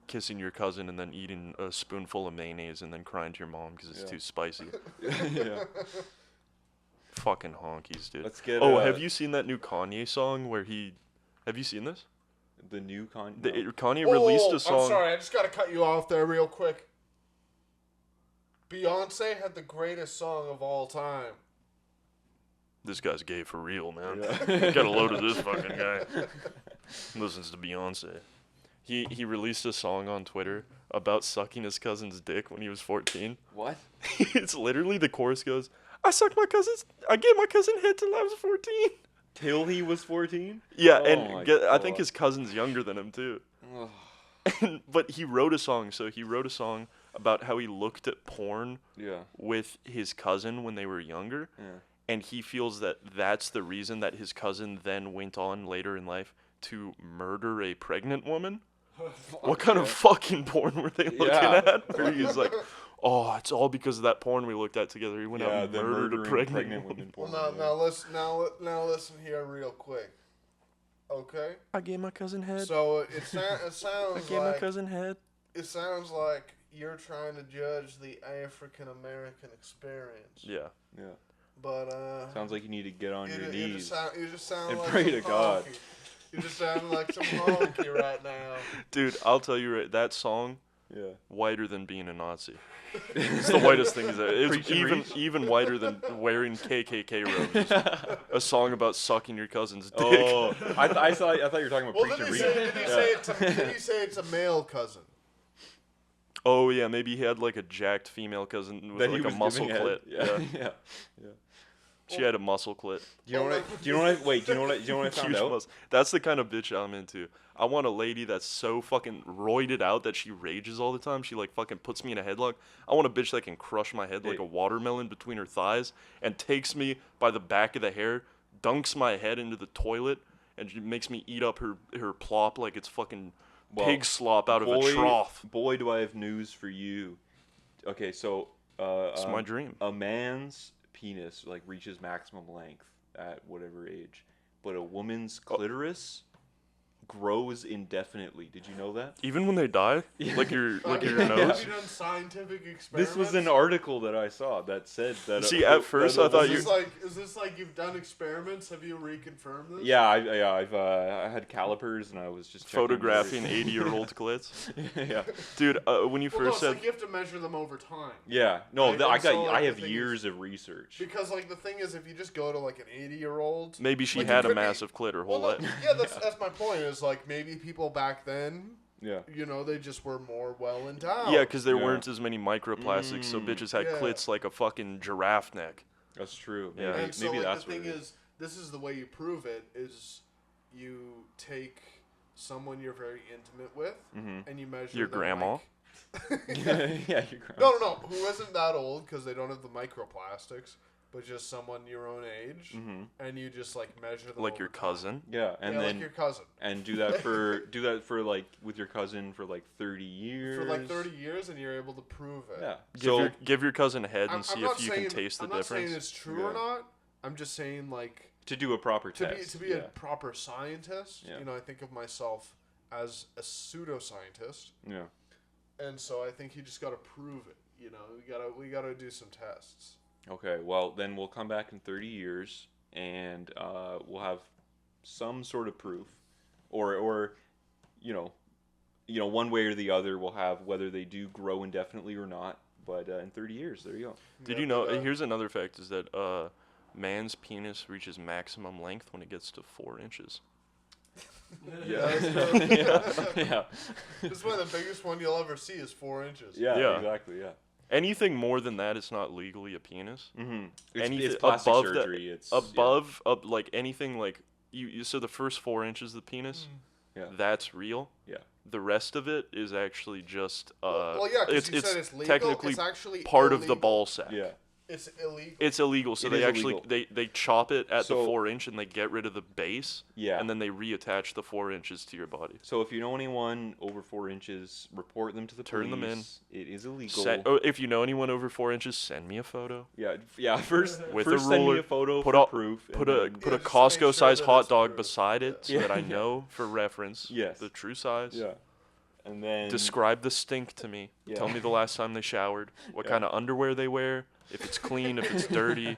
Speaker 2: kissing your cousin and then eating a spoonful of mayonnaise and then crying to your mom because it's
Speaker 1: Yeah.
Speaker 2: too spicy.
Speaker 1: Yeah.
Speaker 2: Fucking honkies, dude.
Speaker 1: Let's get.
Speaker 2: Oh, have you seen that new Kanye song where he? Have you seen this?
Speaker 1: the new con?
Speaker 2: Kanye released a song.
Speaker 3: I'm sorry, I just gotta cut you off there real quick. Beyonce had the greatest song of all time.
Speaker 2: This guy's gay for real, man.
Speaker 1: Yeah.
Speaker 2: Got a load of this fucking guy. Listens to Beyonce. He released a song on Twitter about sucking his cousin's dick when he was 14.
Speaker 1: What?
Speaker 2: It's literally the chorus goes, I gave my cousin head till I was 14.
Speaker 1: Till he was 14?
Speaker 2: Yeah,
Speaker 1: Oh my
Speaker 2: and I think
Speaker 1: God.
Speaker 2: his cousin's younger than him too.
Speaker 1: Ugh.
Speaker 2: But he wrote a song, about how he looked at porn
Speaker 1: Yeah.
Speaker 2: with his cousin when they were younger.
Speaker 1: Yeah.
Speaker 2: And he feels that that's the reason that his cousin then went on later in life to murder a pregnant woman. What kind of fucking porn were they looking
Speaker 1: Yeah.
Speaker 2: at? Where he's like, oh, it's all because of that porn we looked at together. He went out
Speaker 1: Yeah,
Speaker 2: and
Speaker 1: the
Speaker 2: murdered a
Speaker 1: murdering
Speaker 2: pregnant woman.
Speaker 3: Well,
Speaker 1: porn.
Speaker 3: now listen here real quick. Okay.
Speaker 2: I gave my cousin head.
Speaker 3: So it
Speaker 2: I
Speaker 3: sounds
Speaker 2: gave my
Speaker 3: like
Speaker 2: cousin head.
Speaker 3: it sounds like you're trying to judge the African American experience.
Speaker 2: Yeah.
Speaker 1: Yeah.
Speaker 3: But
Speaker 1: Sounds like you need to get on your knees.
Speaker 3: You just sound
Speaker 1: and
Speaker 3: like
Speaker 1: pray
Speaker 3: some
Speaker 1: to God.
Speaker 3: honky. You just sound like some honky right now.
Speaker 2: Dude, I'll tell you right, that song
Speaker 1: Yeah.
Speaker 2: Whiter than being a Nazi. It's the whitest thing. It's
Speaker 1: Preach and
Speaker 2: even whiter than wearing KKK robes. A song about sucking your cousin's dick.
Speaker 1: Oh, I thought you were talking about
Speaker 3: Well,
Speaker 1: Preach
Speaker 3: did
Speaker 1: and
Speaker 3: he
Speaker 1: Read.
Speaker 3: say it's a male cousin?
Speaker 2: Oh yeah, maybe he had like a jacked female cousin with
Speaker 1: That he
Speaker 2: like a
Speaker 1: was
Speaker 2: muscle
Speaker 1: giving
Speaker 2: clit.
Speaker 1: head.
Speaker 2: Yeah.
Speaker 1: Yeah.
Speaker 2: She had a muscle clit.
Speaker 1: Do you know what I found
Speaker 2: Huge
Speaker 1: out?
Speaker 2: muscle. That's the kind of bitch I'm into. I want a lady that's so fucking roided out that she rages all the time. She like fucking puts me in a headlock. I want a bitch that can crush my head like a watermelon between her thighs and takes me by the back of the hair, dunks my head into the toilet, and she makes me eat up her plop like it's fucking pig slop out of a trough.
Speaker 1: Boy, do I have news for you. Okay, so
Speaker 2: It's my dream.
Speaker 1: A man's penis like reaches maximum length at whatever age, but a woman's clitoris grows indefinitely. Did you know that?
Speaker 2: Even when they die, like your nose.
Speaker 3: Have you done scientific experiments?
Speaker 1: This was an article that I saw that said that.
Speaker 2: See, at first I thought
Speaker 3: is this like you've done experiments? Have you reconfirmed this?
Speaker 1: Yeah, I had calipers and I was just checking
Speaker 2: photographing 80-year-old clits.
Speaker 1: Yeah,
Speaker 2: Dude, when you
Speaker 3: Well, no,
Speaker 2: first
Speaker 3: it's
Speaker 2: said
Speaker 3: like you have to measure them over time.
Speaker 1: yeah. No,
Speaker 3: Right,
Speaker 1: I have
Speaker 3: the thing
Speaker 1: years
Speaker 3: is-
Speaker 1: of research.
Speaker 3: Because like the thing is, if you just go to like an 80-year-old,
Speaker 2: maybe she
Speaker 3: like,
Speaker 2: had
Speaker 3: it
Speaker 2: a
Speaker 3: could be-
Speaker 2: massive clit her whole
Speaker 3: well,
Speaker 2: life.
Speaker 3: no, yeah, that's my point. Is like maybe people back then,
Speaker 1: Yeah.
Speaker 3: you know, they just were more well endowed.
Speaker 2: Yeah, because there
Speaker 1: Yeah.
Speaker 2: weren't as many microplastics, so bitches had
Speaker 3: Yeah.
Speaker 2: clits like a fucking giraffe neck.
Speaker 1: That's true.
Speaker 2: Yeah.
Speaker 1: Maybe,
Speaker 3: And so
Speaker 1: maybe
Speaker 3: like
Speaker 1: that's
Speaker 3: the
Speaker 1: what
Speaker 3: thing
Speaker 1: it
Speaker 3: is, this is the way you prove it: is you take someone you're very intimate with, and you measure
Speaker 2: Your
Speaker 3: them,
Speaker 2: grandma?
Speaker 3: like-
Speaker 1: Yeah, your grandma.
Speaker 3: No, who isn't that old because they don't have the microplastics, but just someone your own age, and you just like measure them
Speaker 2: Like
Speaker 3: over
Speaker 2: your
Speaker 3: time.
Speaker 2: cousin.
Speaker 1: Yeah, and
Speaker 3: Yeah,
Speaker 1: then
Speaker 3: like your cousin.
Speaker 1: and do that for like with your cousin for like 30 years.
Speaker 3: For like 30 years, and you're able to prove it.
Speaker 1: Yeah.
Speaker 2: Give your cousin a head and
Speaker 3: I'm
Speaker 2: see
Speaker 3: not
Speaker 2: if you
Speaker 3: saying,
Speaker 2: can taste the
Speaker 3: I'm not
Speaker 2: difference.
Speaker 3: saying it's true or
Speaker 1: Yeah.
Speaker 3: not. I'm just saying like
Speaker 1: to do a proper
Speaker 3: to
Speaker 1: test.
Speaker 3: be a proper scientist.
Speaker 1: Yeah.
Speaker 3: You know, I think of myself as a pseudoscientist,
Speaker 1: Yeah.
Speaker 3: and so I think you just got to prove it. You know, we gotta do some tests.
Speaker 1: Okay. Well, then we'll come back in 30 years and we'll have some sort of proof, or you know, one way or the other, we'll have whether they do grow indefinitely or not. But in 30 years, there you go.
Speaker 2: Did you know? Here's another fact: is that man's penis reaches maximum length when it gets to 4 inches.
Speaker 1: Yeah. Yeah.
Speaker 3: This is why the biggest one you'll ever see is 4 inches.
Speaker 1: Yeah.
Speaker 2: Yeah.
Speaker 1: Exactly. Yeah.
Speaker 2: Anything more than that, it's not legally a penis.
Speaker 1: Mm-hmm.
Speaker 2: Anything
Speaker 1: It's plastic
Speaker 2: above
Speaker 1: surgery.
Speaker 2: that,
Speaker 1: It's
Speaker 2: above, up like anything like you. So the first 4 inches of the penis,
Speaker 1: Yeah.
Speaker 2: that's real.
Speaker 1: Yeah.
Speaker 2: The rest of it is actually just
Speaker 3: Well, yeah, because you
Speaker 2: it's
Speaker 3: said it's legal.
Speaker 2: technically
Speaker 3: It's actually
Speaker 2: part of the
Speaker 3: illegal.
Speaker 2: ball sack.
Speaker 1: Yeah.
Speaker 3: It's illegal.
Speaker 2: It's illegal, so
Speaker 1: It
Speaker 2: they
Speaker 1: is
Speaker 2: actually
Speaker 1: illegal.
Speaker 2: they chop it at the
Speaker 1: So-
Speaker 2: 4 inch and they get rid of the base.
Speaker 1: Yeah.
Speaker 2: And then they reattach the 4 inches to your body.
Speaker 1: So if you know anyone over 4 inches, report them to the
Speaker 2: Turn them in.
Speaker 1: police. It is illegal.
Speaker 2: If you know anyone over 4 inches, send me a photo.
Speaker 1: Yeah. First,
Speaker 2: With
Speaker 1: first
Speaker 2: a
Speaker 1: send me
Speaker 2: ruler,
Speaker 1: a photo
Speaker 2: put
Speaker 1: for
Speaker 2: a-
Speaker 1: proof.
Speaker 2: Put
Speaker 1: and
Speaker 2: a
Speaker 1: then-
Speaker 2: put a
Speaker 3: Yeah, just make
Speaker 2: Costco
Speaker 3: sure
Speaker 2: sized
Speaker 3: that
Speaker 2: hot
Speaker 3: it's
Speaker 2: dog
Speaker 3: approved.
Speaker 2: beside it so
Speaker 1: Yeah.
Speaker 2: that I know for reference
Speaker 1: Yes.
Speaker 2: the true size.
Speaker 1: Yeah. And then
Speaker 2: Describe the stink to me.
Speaker 1: Yeah.
Speaker 2: Tell me the last time they showered, what kind of underwear they wear, if it's clean, if it's dirty,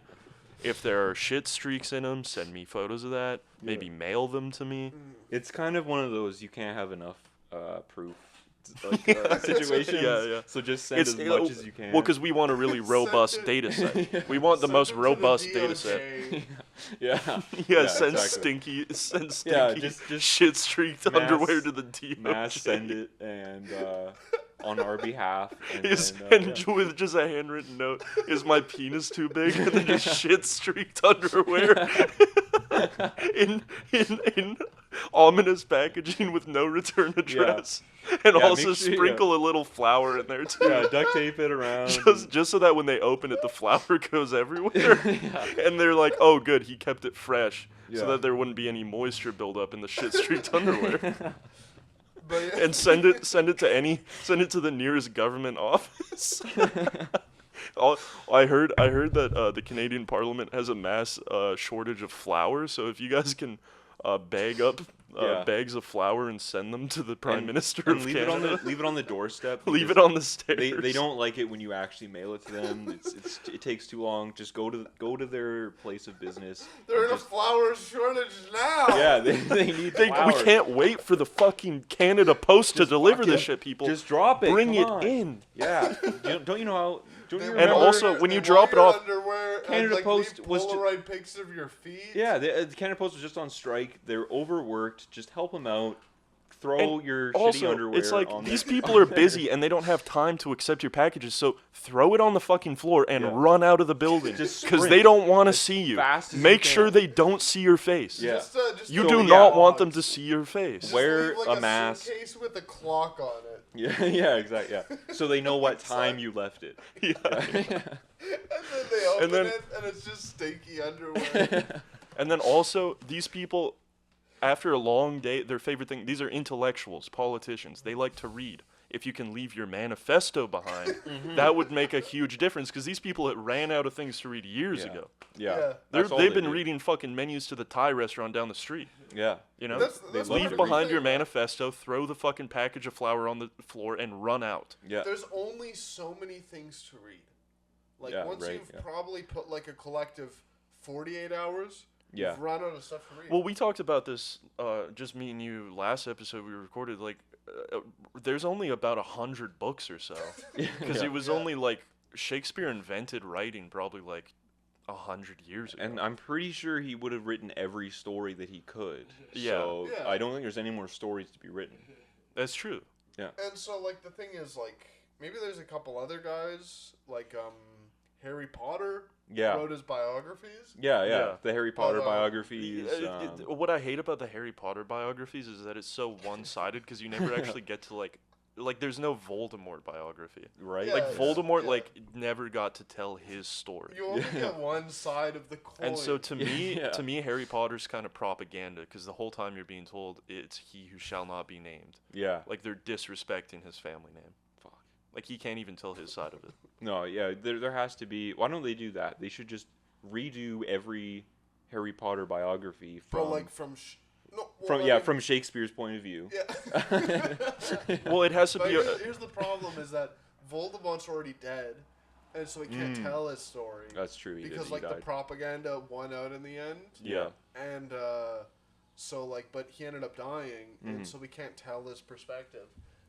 Speaker 2: if there are shit streaks in them. Send me photos of that. Maybe mail them to me.
Speaker 1: it's kind of one of those you can't have enough proof situations.
Speaker 2: Yeah.
Speaker 1: So just send as much as you can.
Speaker 2: Well, because we want a really robust
Speaker 3: it-
Speaker 2: data set. We want the
Speaker 3: Send
Speaker 2: most
Speaker 3: it to
Speaker 2: robust
Speaker 3: the
Speaker 2: data set.
Speaker 3: DOJ.
Speaker 1: yeah.
Speaker 2: Yeah, send
Speaker 1: exactly.
Speaker 2: stinky
Speaker 1: Yeah, just
Speaker 2: shit streaked
Speaker 1: mass-
Speaker 2: underwear to the DOJ.
Speaker 1: Mass send it and on our behalf. And,
Speaker 2: With just a handwritten note, is my penis too big? And then just shit streaked underwear in ominous packaging with no return address. And
Speaker 1: Yeah,
Speaker 2: also
Speaker 1: make sure-
Speaker 2: sprinkle a little flour in there too.
Speaker 1: yeah, duct tape it around.
Speaker 2: Just so that when they open it, the flour goes everywhere. And they're like, oh, good, he kept it fresh. So
Speaker 1: Yeah.
Speaker 2: that there wouldn't be any moisture buildup in the shit streaked underwear.
Speaker 3: But yeah,
Speaker 2: And send it to the nearest government office. I heard that the Canadian Parliament has a mass shortage of flour. So if you guys can bags of flour and send them to the Prime Minister
Speaker 1: and
Speaker 2: of
Speaker 1: leave
Speaker 2: Canada.
Speaker 1: leave it on the doorstep.
Speaker 2: Leave it on the stairs.
Speaker 1: They don't like it when you actually mail it to them. It takes too long. Just go to their place of business.
Speaker 3: They're in a flour shortage now.
Speaker 1: Yeah, they need flour.
Speaker 2: We can't wait for the fucking Canada Post to deliver this shit, people.
Speaker 1: Just drop it.
Speaker 2: Bring
Speaker 1: Come
Speaker 2: it
Speaker 1: on.
Speaker 2: in.
Speaker 1: Yeah. Don't you know how? Don't you
Speaker 2: And
Speaker 1: remember?
Speaker 2: also, when you drop it off,
Speaker 1: Canada Post was
Speaker 3: Polaroid pics of your feet.
Speaker 1: Yeah, the Canada Post was just on strike. They're overworked. Just help them out. Throw your shitty underwear.
Speaker 2: It's like
Speaker 1: on
Speaker 2: these people are busy and they don't have time to accept your packages. So throw it on the fucking floor and run out of the building because they don't want to see you. Make sure they don't see your face.
Speaker 1: Yeah.
Speaker 2: You do not want them to see your face.
Speaker 1: Wear
Speaker 3: leave, like,
Speaker 1: a mask.
Speaker 3: Suitcase with a clock on it.
Speaker 1: Yeah, exactly. Yeah, so they know what time you left it.
Speaker 2: Yeah.
Speaker 3: And then they open it and it's just stinky underwear.
Speaker 2: And then also, these people, after a long day, their favorite thing, these are intellectuals, politicians. They like to read. If you can leave your manifesto behind, that would make a huge difference because these people had ran out of things to read years ago.
Speaker 1: Yeah.
Speaker 2: They've been reading fucking menus to the Thai restaurant down the street.
Speaker 1: Yeah.
Speaker 2: You know?
Speaker 3: That's
Speaker 2: leave behind your manifesto, throw the fucking package of flour on the floor, and run out.
Speaker 1: Yeah.
Speaker 3: There's only so many things to read. Like, once you've probably put, like, a collective 48 hours, you've run out of stuff to read.
Speaker 2: Well, we talked about this, just me and you, last episode we recorded. Like, there's only about 100 books or so. Because it was only, like, Shakespeare invented writing probably, like, 100 years ago.
Speaker 1: And I'm pretty sure he would have written every story that he could.
Speaker 2: Yeah.
Speaker 1: So I don't think there's any more stories to be written.
Speaker 2: That's true.
Speaker 1: Yeah.
Speaker 3: And so, like, the thing is, like, maybe there's a couple other guys, like, Harry Potter wrote his biographies.
Speaker 1: Yeah. The Harry Potter biographies.
Speaker 2: What I hate about the Harry Potter biographies is that it's so one-sided because you never actually get to, like, there's no Voldemort biography.
Speaker 1: Right?
Speaker 2: Like, Voldemort, like, never got to tell his story.
Speaker 3: You only get one side of the coin.
Speaker 2: And so to me, Harry Potter's kind of propaganda because the whole time you're being told it's he who shall not be named.
Speaker 1: Yeah.
Speaker 2: Like, they're disrespecting his family name.
Speaker 1: Fuck.
Speaker 2: Like, he can't even tell his side of it.
Speaker 1: No, yeah, there has to be. Why don't they do that? They should just redo every Harry Potter biography from Shakespeare's point of view.
Speaker 3: Yeah.
Speaker 2: Well, it has to be.
Speaker 3: Here's the problem: is that Voldemort's already dead, and so he can't tell his story.
Speaker 1: That's true.
Speaker 3: Because the propaganda won out in the end.
Speaker 1: Yeah.
Speaker 3: And so but he ended up dying, and so we can't tell his perspective.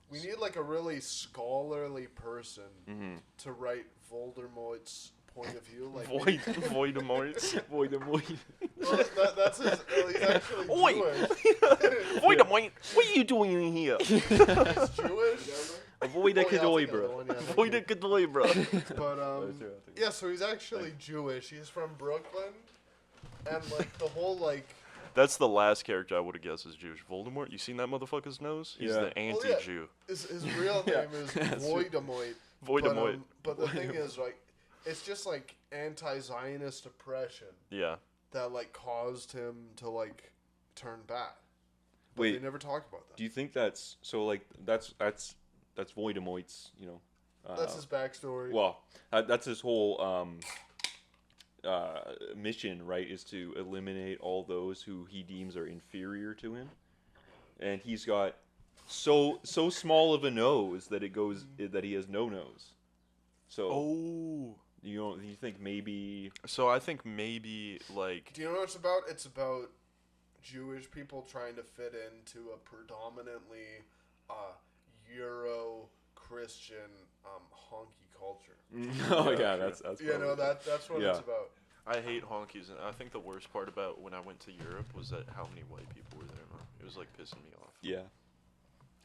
Speaker 3: We need like a really scholarly person to write Voldemort's point of view. Like
Speaker 2: Voldemort.
Speaker 3: Well, that's his. He's actually Jewish.
Speaker 2: Voldemort, what are you doing in here?
Speaker 3: He's Jewish.
Speaker 1: Avoid a Kadoy, bro.
Speaker 2: Avoid a Kadoy, bro.
Speaker 3: But so he's actually Jewish. He's from Brooklyn, and like the whole like.
Speaker 2: That's the last character I would have guessed is Jewish. Voldemort, you seen that motherfucker's nose? He's the anti-Jew.
Speaker 3: His real name is Voldemort.
Speaker 2: Voldemort.
Speaker 3: But the thing is, like, it's just like anti-Zionist oppression.
Speaker 2: Yeah.
Speaker 3: That like caused him to like turn bad. But
Speaker 1: Wait,
Speaker 3: they never talk about that.
Speaker 1: Do you think that's so? Like, that's Voldemort's,
Speaker 3: that's his backstory.
Speaker 1: Well, that's his whole mission, right? Is to eliminate all those who he deems are inferior to him, and he's got so small of a nose that that he has no nose. So do you think maybe?
Speaker 2: So I think maybe like.
Speaker 3: Do you know what it's about? It's about Jewish people trying to fit into a predominantly Euro-Christian honky culture.
Speaker 1: Oh yeah, that's
Speaker 3: that's what it's about.
Speaker 2: I hate honkies, and I think the worst part about when I went to Europe was that how many white people were there. Man. It was like pissing me off.
Speaker 1: Yeah.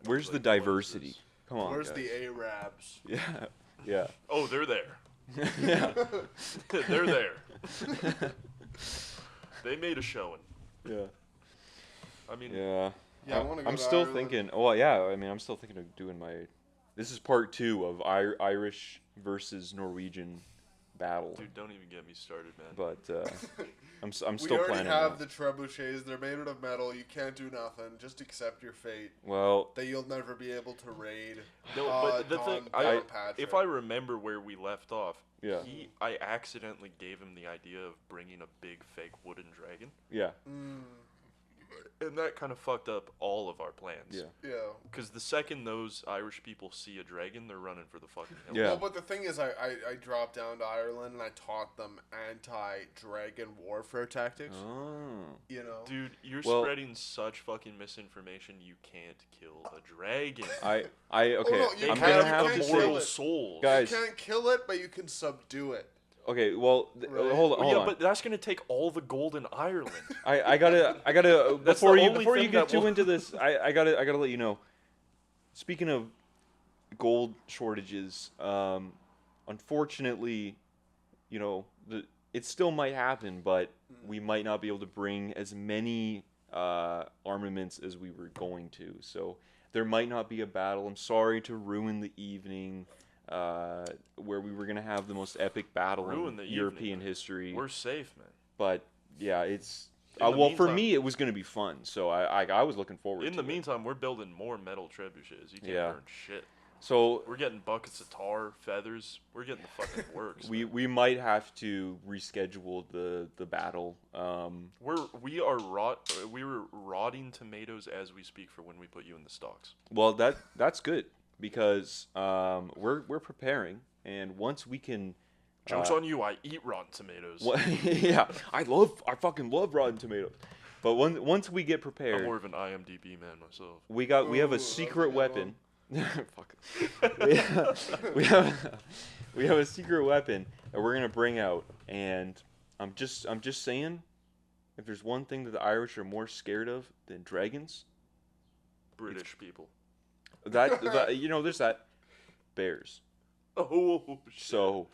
Speaker 1: Where's the diversity? Come on.
Speaker 3: Where's
Speaker 1: guys.
Speaker 3: the Arabs?
Speaker 1: Yeah.
Speaker 2: Oh, they're there.
Speaker 1: Yeah.
Speaker 2: They're there. They made a showing.
Speaker 1: Yeah.
Speaker 2: I mean.
Speaker 3: Yeah, I want to go
Speaker 1: I'm
Speaker 3: to
Speaker 1: still
Speaker 3: Ireland.
Speaker 1: thinking. Oh yeah, I mean, I'm still thinking of doing my. This is part 2 of Irish versus Norwegian battle.
Speaker 2: Dude, don't even get me started, man.
Speaker 1: But I'm still planning.
Speaker 3: We already have
Speaker 1: that.
Speaker 3: the trebuchets. They're made out of metal. You can't do nothing. Just accept your fate.
Speaker 1: Well,
Speaker 3: That you'll never be able to raid.
Speaker 2: No, but the thing,
Speaker 3: Patrick.
Speaker 2: if I remember where we left off,
Speaker 1: yeah,
Speaker 2: I accidentally gave him the idea of bringing a big fake wooden dragon.
Speaker 1: yeah.
Speaker 2: And that kind of fucked up all of our plans.
Speaker 1: Yeah.
Speaker 3: Yeah.
Speaker 2: Because the second those Irish people see a dragon, they're running for the fucking hills.
Speaker 1: Yeah.
Speaker 3: Well, but the thing is, I dropped down to Ireland and I taught them anti-dragon warfare tactics.
Speaker 1: Oh.
Speaker 3: You know,
Speaker 2: Dude, you're
Speaker 1: Well-
Speaker 2: spreading such fucking misinformation. You can't kill a dragon.
Speaker 1: Okay.
Speaker 3: no, you
Speaker 2: They
Speaker 1: I'm
Speaker 3: can't-
Speaker 1: gonna
Speaker 2: have
Speaker 1: have to
Speaker 3: kill
Speaker 1: say,
Speaker 2: immortal
Speaker 3: it.
Speaker 2: souls.
Speaker 1: Guys.
Speaker 3: you can't kill it, but you can subdue it.
Speaker 1: okay. Well,
Speaker 3: Right.
Speaker 1: hold
Speaker 2: Yeah,
Speaker 1: on.
Speaker 2: but that's gonna take all the gold in Ireland.
Speaker 1: I gotta
Speaker 2: That's
Speaker 1: before
Speaker 2: the
Speaker 1: you
Speaker 2: only
Speaker 1: before you
Speaker 2: thing
Speaker 1: get
Speaker 2: that
Speaker 1: too
Speaker 2: will-
Speaker 1: into this, I gotta let you know. Speaking of gold shortages, unfortunately, it still might happen, but we might not be able to bring as many armaments as we were going to. So there might not be a battle. I'm sorry to ruin the evening. Where we were gonna have the most epic battle
Speaker 2: Ruin
Speaker 1: in
Speaker 2: the
Speaker 1: European
Speaker 2: evening.
Speaker 1: history.
Speaker 2: We're safe, man.
Speaker 1: But yeah, it's
Speaker 2: In the
Speaker 1: well for
Speaker 2: meantime-
Speaker 1: me it was gonna be fun, so I was looking forward.
Speaker 2: In
Speaker 1: to
Speaker 2: the
Speaker 1: it.
Speaker 2: meantime, we're building more metal trebuchets. You can't
Speaker 1: Yeah.
Speaker 2: burn shit.
Speaker 1: So
Speaker 2: We're getting buckets of tar, feathers. We're getting the fucking works.
Speaker 1: we might have to reschedule the battle.
Speaker 2: We were rotting tomatoes as we speak for when we put you in the stocks.
Speaker 1: Well, that's good because we're preparing, and once we can.
Speaker 2: Joke's on you! I eat rotten tomatoes.
Speaker 1: Yeah, I fucking love Rotten Tomatoes. But once we get
Speaker 2: I'm
Speaker 1: prepared,
Speaker 2: more of an IMDb man myself.
Speaker 1: we have
Speaker 3: Ooh,
Speaker 1: a
Speaker 3: that's
Speaker 1: secret
Speaker 3: a good
Speaker 1: weapon. Fuck. we have a secret weapon that we're gonna bring out, and I'm just saying, if there's one thing that the Irish are more scared of than dragons,
Speaker 2: British people.
Speaker 1: that there's that bears.
Speaker 2: Oh shit.
Speaker 1: So,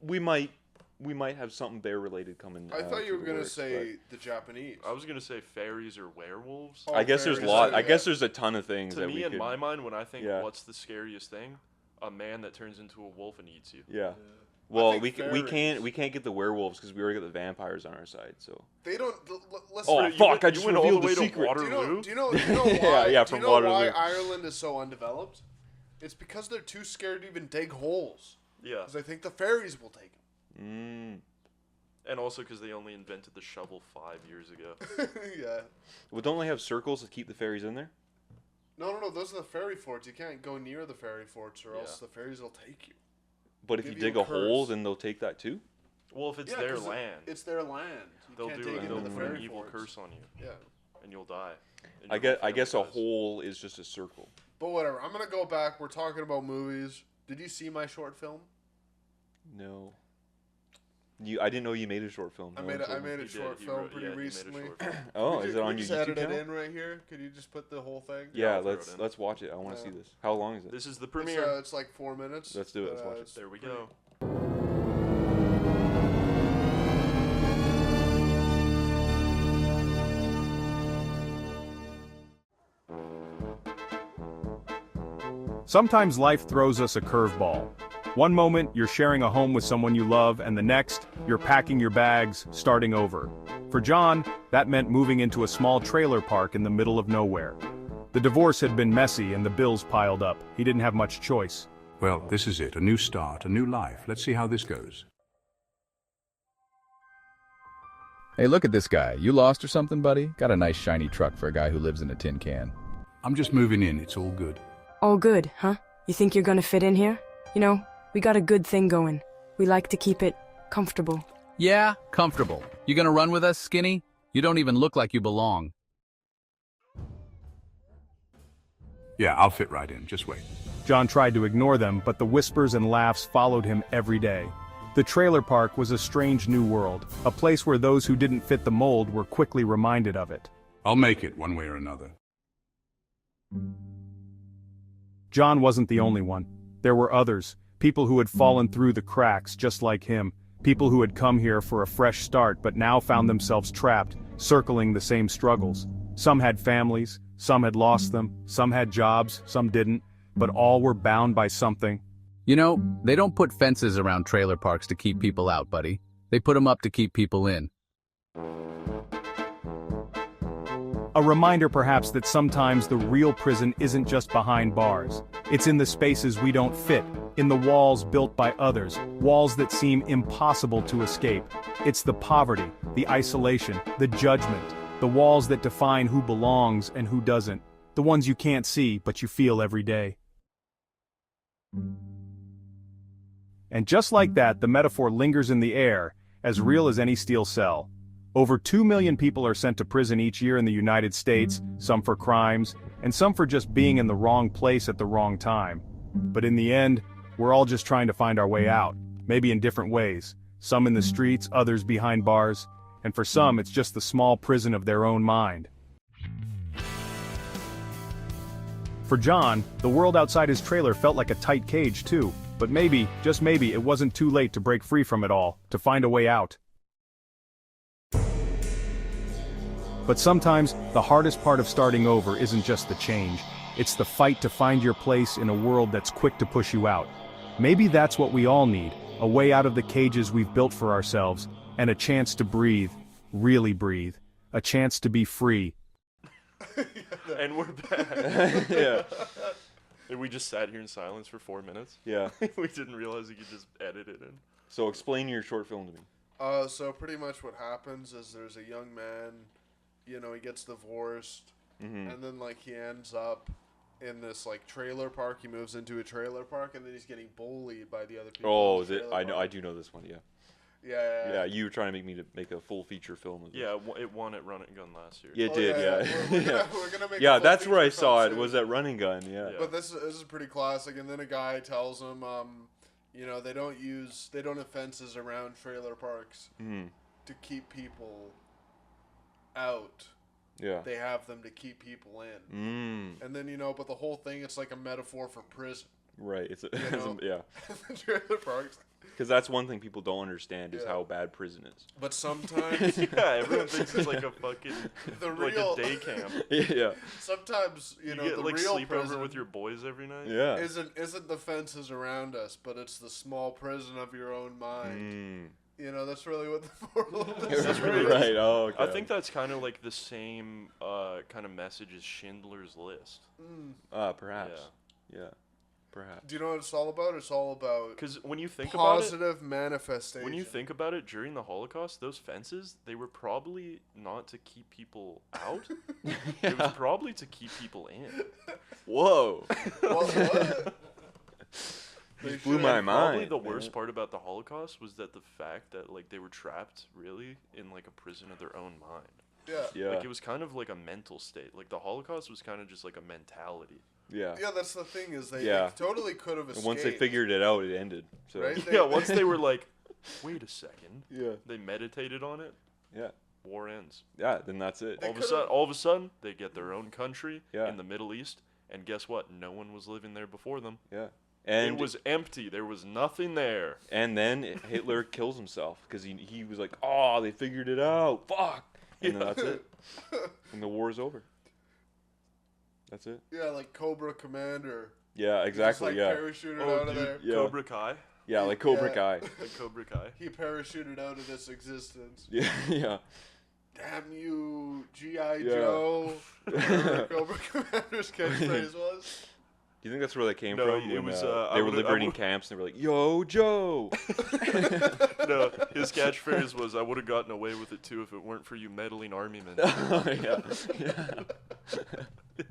Speaker 1: we might have something bear related coming.
Speaker 3: I thought you
Speaker 1: through
Speaker 3: were
Speaker 1: the
Speaker 3: gonna
Speaker 1: works,
Speaker 3: say the Japanese.
Speaker 2: I was gonna say fairies or werewolves.
Speaker 3: Oh,
Speaker 1: but I guess there's
Speaker 3: fairies,
Speaker 1: lot.
Speaker 3: yeah.
Speaker 1: I guess there's a ton of things
Speaker 2: To
Speaker 1: that
Speaker 2: me,
Speaker 1: we
Speaker 2: in
Speaker 1: could.
Speaker 2: my mind, when I think
Speaker 1: Yeah.
Speaker 2: what's the scariest thing, a man that turns into a wolf and eats you.
Speaker 1: Yeah.
Speaker 3: I
Speaker 1: Well,
Speaker 3: think
Speaker 1: we
Speaker 3: fairies.
Speaker 1: can't get the werewolves because we already got the vampires on our side. So.
Speaker 3: They don't. Listen,
Speaker 1: Oh
Speaker 2: You
Speaker 1: fuck!
Speaker 2: went-
Speaker 1: I
Speaker 2: you
Speaker 1: just
Speaker 2: went all the
Speaker 1: revealed the
Speaker 2: way to
Speaker 1: secret.
Speaker 2: Waterloo?
Speaker 3: do you know why?
Speaker 1: Yeah,
Speaker 3: do
Speaker 1: from
Speaker 3: you know why
Speaker 1: Waterloo.
Speaker 3: Ireland is so undeveloped? It's because they're too scared to even dig holes.
Speaker 2: Yeah,
Speaker 3: Because I think the fairies will take
Speaker 2: and also because they only invented the shovel 5 years ago.
Speaker 3: them. Yeah.
Speaker 1: Well, don't they have circles to keep the fairies in there?
Speaker 3: No. Those are the fairy forts. You can't go near the fairy forts, or else
Speaker 2: Yeah.
Speaker 3: the fairies will take you.
Speaker 1: But if you
Speaker 3: Give you
Speaker 1: dig
Speaker 3: a
Speaker 1: a hole,
Speaker 3: curse.
Speaker 1: then they'll take that too.
Speaker 2: Well, if it's
Speaker 3: Yeah,
Speaker 2: their
Speaker 3: 'cause
Speaker 2: land,
Speaker 3: It's their land. You
Speaker 2: they'll
Speaker 3: can't
Speaker 2: do
Speaker 3: dig
Speaker 2: it.
Speaker 3: into
Speaker 2: They'll
Speaker 3: the
Speaker 2: put an
Speaker 3: fairy
Speaker 2: evil
Speaker 3: forts.
Speaker 2: curse on you,
Speaker 3: Yeah.
Speaker 2: and you'll die. And
Speaker 1: I
Speaker 2: your
Speaker 1: guess
Speaker 2: whole
Speaker 1: a
Speaker 2: family dies.
Speaker 1: hole is just a circle.
Speaker 3: But whatever. I'm gonna go back. We're talking about movies. Did you see my short film?
Speaker 1: No. I didn't know you made a short film.
Speaker 3: I
Speaker 1: No
Speaker 3: made
Speaker 1: one
Speaker 3: a
Speaker 1: told me.
Speaker 3: short
Speaker 2: He
Speaker 3: film
Speaker 2: wrote-
Speaker 3: pretty
Speaker 2: yeah, he made a
Speaker 3: recently.
Speaker 2: short film.
Speaker 1: Oh,
Speaker 3: Could
Speaker 1: is it on your
Speaker 3: just edit
Speaker 1: YouTube
Speaker 3: it
Speaker 1: channel?
Speaker 3: in right here? Could you just put the whole thing?
Speaker 1: Yeah,
Speaker 2: I'll throw
Speaker 1: let's
Speaker 2: it in.
Speaker 1: let's watch it. I want to see
Speaker 3: Yeah.
Speaker 1: this. How long is it?
Speaker 2: This is the
Speaker 3: It's,
Speaker 2: premiere.
Speaker 3: it's like 4 minutes.
Speaker 1: Let's do it, let's watch it.
Speaker 3: it's
Speaker 2: There we
Speaker 3: pretty-
Speaker 2: go.
Speaker 4: Sometimes life throws us a curveball. One moment, you're sharing a home with someone you love, and the next, you're packing your bags, starting over. For John, that meant moving into a small trailer park in the middle of nowhere. The divorce had been messy and the bills piled up. He didn't have much choice.
Speaker 5: Well, this is it. A new start, a new life. Let's see how this goes.
Speaker 6: Hey, look at this guy. You lost or something, buddy? Got a nice shiny truck for a guy who lives in a tin can.
Speaker 5: I'm just moving in. It's all good.
Speaker 7: All good, huh? You think you're gonna fit in here? You know, we got a good thing going. We like to keep it comfortable.
Speaker 8: Yeah, comfortable. You gonna run with us, Skinny? You don't even look like you belong.
Speaker 5: Yeah, I'll fit right in. Just wait.
Speaker 4: John tried to ignore them, but the whispers and laughs followed him every day. The trailer park was a strange new world, a place where those who didn't fit the mold were quickly reminded of it.
Speaker 5: I'll make it one way or another.
Speaker 4: John wasn't the only one. There were others, people who had fallen through the cracks just like him, people who had come here for a fresh start but now found themselves trapped, circling the same struggles. Some had families, some had lost them, some had jobs, some didn't, but all were bound by something.
Speaker 8: You know, they don't put fences around trailer parks to keep people out, buddy. They put them up to keep people in.
Speaker 4: A reminder perhaps that sometimes the real prison isn't just behind bars. It's in the spaces we don't fit, in the walls built by others, walls that seem impossible to escape. It's the poverty, the isolation, the judgment, the walls that define who belongs and who doesn't, the ones you can't see but you feel every day. And just like that, the metaphor lingers in the air, as real as any steel cell. Over 2 million people are sent to prison each year in the United States, some for crimes, and some for just being in the wrong place at the wrong time. But in the end, we're all just trying to find our way out, maybe in different ways, some in the streets, others behind bars, and for some it's just the small prison of their own mind. For John, the world outside his trailer felt like a tight cage too, but maybe, just maybe, it wasn't too late to break free from it all, to find a way out. But sometimes, the hardest part of starting over isn't just the change, it's the fight to find your place in a world that's quick to push you out. Maybe that's what we all need, a way out of the cages we've built for ourselves, and a chance to breathe, really breathe, a chance to be free.
Speaker 2: And we're back.
Speaker 1: Yeah.
Speaker 2: And we just sat here in silence for 4 minutes.
Speaker 1: Yeah.
Speaker 2: We didn't realize you could just edit it in.
Speaker 1: So explain your short film to me.
Speaker 3: So pretty much what happens is there's a young man, you know, he gets divorced, and then, like, he ends up in this, like, trailer park. He moves into a trailer park, and then he's getting bullied by the other people.
Speaker 1: Oh, is it? I know. I do know this one. Yeah.
Speaker 3: Yeah.
Speaker 1: You were trying to make me to make a full feature film. Of
Speaker 2: Yeah, it won at Run It Gun last year.
Speaker 1: Yeah, it did. Yeah.
Speaker 3: We're gonna make
Speaker 1: Yeah,
Speaker 3: a full
Speaker 1: that's where I
Speaker 3: feature
Speaker 1: saw
Speaker 3: film
Speaker 1: it.
Speaker 3: soon.
Speaker 1: Was that Running Gun? Yeah.
Speaker 3: But this is pretty classic. And then a guy tells him, you know, they don't have fences around trailer parks to keep people out.
Speaker 1: Yeah.
Speaker 3: They have them to keep people in. And then, you know, but the whole thing, it's like a metaphor for prison.
Speaker 1: Right. It's a,
Speaker 3: You know?
Speaker 1: yeah.
Speaker 3: Trailer parks.
Speaker 1: Because that's one thing people don't understand is how bad prison is.
Speaker 3: But sometimes
Speaker 2: Yeah, everyone thinks it's like a fucking like
Speaker 3: real-
Speaker 2: a day camp.
Speaker 1: Yeah.
Speaker 3: sometimes you know
Speaker 2: get
Speaker 3: the
Speaker 2: like
Speaker 3: real
Speaker 2: sleep
Speaker 3: prison
Speaker 2: over with your boys every night.
Speaker 1: Yeah.
Speaker 3: isn't the fences around us, but it's the small prison of your own mind. You know, that's really what the moral of this is.
Speaker 1: Really right. Oh, okay.
Speaker 2: I think that's kind of like the same kind of message as Schindler's List.
Speaker 1: Perhaps. Yeah. Perhaps.
Speaker 3: Do you know what it's all about? It's all about
Speaker 2: Because when you think about it,
Speaker 3: positive manifestation.
Speaker 2: when you think about it, during the Holocaust, those fences, they were probably not to keep people out. It was probably to keep people in.
Speaker 1: Whoa.
Speaker 3: what? They
Speaker 1: Blew
Speaker 3: should-
Speaker 1: my mind.
Speaker 2: Probably the worst
Speaker 1: man.
Speaker 2: part about the Holocaust was that the fact that like they were trapped really in like a prison of their own mind.
Speaker 3: Yeah.
Speaker 1: Yeah.
Speaker 2: Like it was kind of like a mental state. Like the Holocaust was kind of just like a mentality.
Speaker 1: Yeah.
Speaker 3: Yeah, that's the thing is they totally could have
Speaker 1: And
Speaker 3: escaped.
Speaker 1: once they figured it out, it ended. So.
Speaker 3: Right?
Speaker 2: Yeah, once they were like, wait a second.
Speaker 1: Yeah.
Speaker 2: They meditated on it.
Speaker 1: Yeah.
Speaker 2: War ends.
Speaker 1: Yeah. Then that's it.
Speaker 2: All of a sudden, they get their own country
Speaker 1: Yeah.
Speaker 2: in the Middle East, and guess what? No one was living there before them.
Speaker 1: Yeah. And
Speaker 2: it was empty. There was nothing there.
Speaker 1: And then Hitler kills himself because he was like, oh, they figured it out. Fuck. And then that's it. And the war's over. That's it.
Speaker 3: Yeah, like Cobra Commander.
Speaker 1: Yeah, exactly.
Speaker 3: He
Speaker 1: Yeah.
Speaker 3: just, like, parachuted out of there.
Speaker 1: Yeah.
Speaker 2: Cobra Kai.
Speaker 1: Yeah, like Cobra
Speaker 3: Yeah.
Speaker 1: Kai.
Speaker 2: Like Cobra Kai.
Speaker 3: He parachuted out of this existence.
Speaker 1: Yeah. Yeah.
Speaker 3: Damn you, G.I.
Speaker 1: Yeah.
Speaker 3: Joe. Whatever Cobra Commander's catchphrase was.
Speaker 1: Do you think that's where they came
Speaker 2: No,
Speaker 1: from?
Speaker 2: it
Speaker 1: When,
Speaker 2: was,
Speaker 1: they
Speaker 2: I
Speaker 1: were
Speaker 2: would've-
Speaker 1: liberating camps and they were like, "Yo, Joe."
Speaker 2: No, his catchphrase was, "I would have gotten away with it too if it weren't for you meddling army men."
Speaker 1: Oh, yeah. Yeah.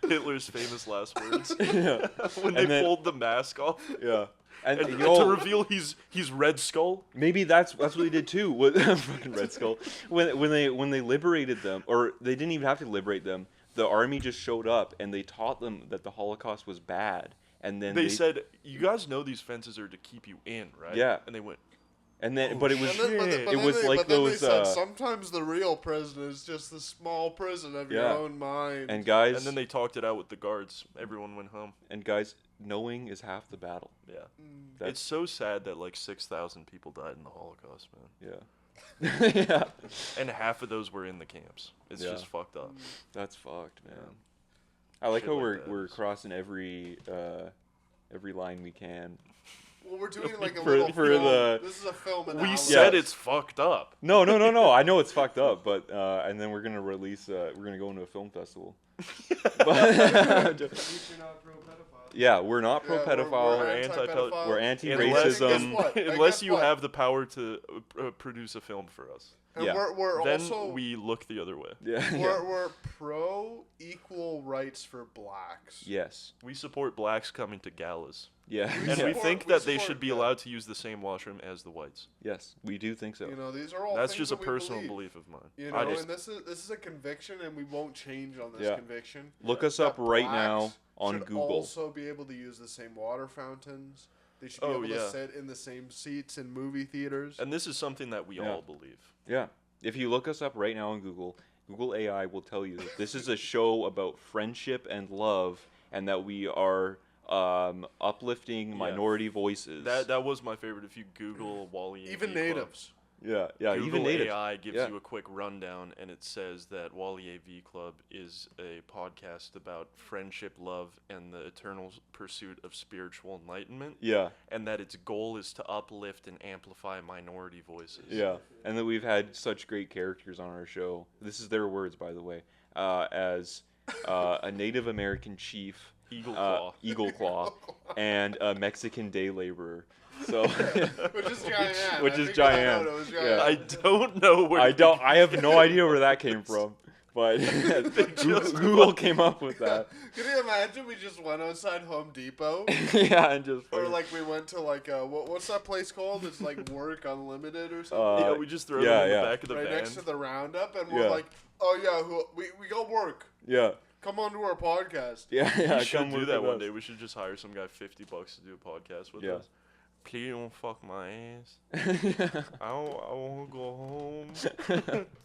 Speaker 2: Hitler's famous last words.
Speaker 1: Yeah.
Speaker 2: When they pulled the mask off.
Speaker 1: Yeah. And
Speaker 2: And
Speaker 1: you
Speaker 2: to
Speaker 1: know,
Speaker 2: reveal he's Red Skull.
Speaker 1: maybe that's what they did too. With fucking Red Skull, when they liberated them, or they didn't even have to liberate them. The army just showed up and they taught them that the Holocaust was bad. And then
Speaker 2: They said, "You guys know these fences are to keep you in, right?"
Speaker 1: Yeah.
Speaker 2: And they went,
Speaker 1: and then, but it was
Speaker 3: But
Speaker 1: was
Speaker 3: then
Speaker 1: like
Speaker 3: they
Speaker 1: those.
Speaker 3: said sometimes the real prison is just the small prison of your
Speaker 1: Yeah.
Speaker 3: own mind.
Speaker 1: And guys,
Speaker 2: and then they talked it out with the guards. Everyone went home.
Speaker 1: and guys, knowing is half the battle.
Speaker 2: Yeah.
Speaker 1: That's-
Speaker 2: It's so sad that like 6,000 people died in the Holocaust, man.
Speaker 1: Yeah. Yeah.
Speaker 2: And half of those were in the camps. It's
Speaker 1: Yeah.
Speaker 2: just fucked up.
Speaker 1: That's fucked, man. I like
Speaker 2: Shit
Speaker 1: how
Speaker 2: like
Speaker 1: we're
Speaker 2: that
Speaker 1: we're
Speaker 2: is-
Speaker 1: crossing every line we can
Speaker 3: Well, we're doing like a
Speaker 1: For-
Speaker 3: little
Speaker 1: for
Speaker 3: film.
Speaker 1: the-
Speaker 3: This is a film
Speaker 2: We
Speaker 3: analysis.
Speaker 2: said it's fucked up.
Speaker 1: No. I know it's fucked up, but and then we're gonna release. We're gonna go into a film festival. Yeah, we're not pro pedophile.
Speaker 3: We're
Speaker 2: anti-pedophile.
Speaker 1: We're
Speaker 3: Unless-
Speaker 1: anti-racism.
Speaker 3: guess what?
Speaker 2: Unless
Speaker 3: Guess
Speaker 2: you
Speaker 3: what?
Speaker 2: have the power to produce a film for us.
Speaker 3: And
Speaker 1: Yeah.
Speaker 3: we're
Speaker 2: Then
Speaker 3: also
Speaker 2: we look the other way.
Speaker 1: Yeah.
Speaker 3: we're pro equal rights for blacks.
Speaker 1: Yes.
Speaker 2: We support blacks coming to galas.
Speaker 1: Yeah.
Speaker 2: And
Speaker 1: Yeah.
Speaker 2: we think that they
Speaker 3: support-
Speaker 2: should be
Speaker 3: yeah.
Speaker 2: allowed to use the same washroom as the whites.
Speaker 1: Yes, we do think so.
Speaker 3: You know, these are all
Speaker 2: That's
Speaker 3: things
Speaker 2: just a
Speaker 3: that we
Speaker 2: personal
Speaker 3: believe.
Speaker 2: belief of mine.
Speaker 3: You know,
Speaker 2: I just,
Speaker 3: and this is a conviction, and we won't change on this
Speaker 1: Yeah.
Speaker 3: conviction.
Speaker 1: Look us
Speaker 3: that
Speaker 1: up right
Speaker 3: blacks
Speaker 1: now on
Speaker 3: should
Speaker 1: Google.
Speaker 3: also be able to use the same water fountains. They should be
Speaker 2: Oh,
Speaker 3: able
Speaker 2: yeah.
Speaker 3: to sit in the same seats in movie theaters.
Speaker 2: and this is something that we
Speaker 1: Yeah.
Speaker 2: all believe.
Speaker 1: Yeah. If you look us up right now on Google, Google AI will tell you that this is a show about friendship and love, and that we are uplifting minority voices.
Speaker 2: That was my favorite. If you Google Whalley AV
Speaker 3: Even
Speaker 2: Club,
Speaker 3: natives.
Speaker 1: Yeah,
Speaker 2: Google
Speaker 1: even natives.
Speaker 2: AI gives
Speaker 1: Yeah.
Speaker 2: you a quick rundown, and it says that Whalley AV Club is a podcast about friendship, love, and the eternal pursuit of spiritual enlightenment,
Speaker 1: Yeah,
Speaker 2: and that its goal is to uplift and amplify minority voices.
Speaker 1: yeah, and that we've had such great characters on our show. This is their words, by the way. As a Native American chief,
Speaker 2: Eagle Claw.
Speaker 1: Eagle Claw, and a Mexican day laborer. So,
Speaker 3: Which is Giant.
Speaker 1: which
Speaker 3: I
Speaker 1: is
Speaker 3: think
Speaker 1: Giant.
Speaker 3: it was
Speaker 1: Yeah.
Speaker 3: Giant.
Speaker 2: I don't know where.
Speaker 1: I have no idea where that came from, but Google came up with that.
Speaker 3: Can you imagine we just went outside Home Depot?
Speaker 1: Yeah, and just
Speaker 3: Or like we went to like what's that place called? It's like Work Unlimited or something.
Speaker 2: Yeah, we just throw
Speaker 1: yeah,
Speaker 2: them in
Speaker 1: yeah.
Speaker 2: the back of the
Speaker 3: Right
Speaker 2: van.
Speaker 3: next to the Roundup, and
Speaker 1: Yeah.
Speaker 3: we're like, oh yeah, we got work.
Speaker 1: yeah,
Speaker 3: Come on to our podcast.
Speaker 1: yeah.
Speaker 2: We should
Speaker 1: come
Speaker 2: do
Speaker 1: work
Speaker 2: that
Speaker 1: with
Speaker 2: one
Speaker 1: us.
Speaker 2: day. We should just hire some guy $50 to do a podcast with
Speaker 1: Yeah.
Speaker 2: us. Please don't fuck my ass. I want to go home.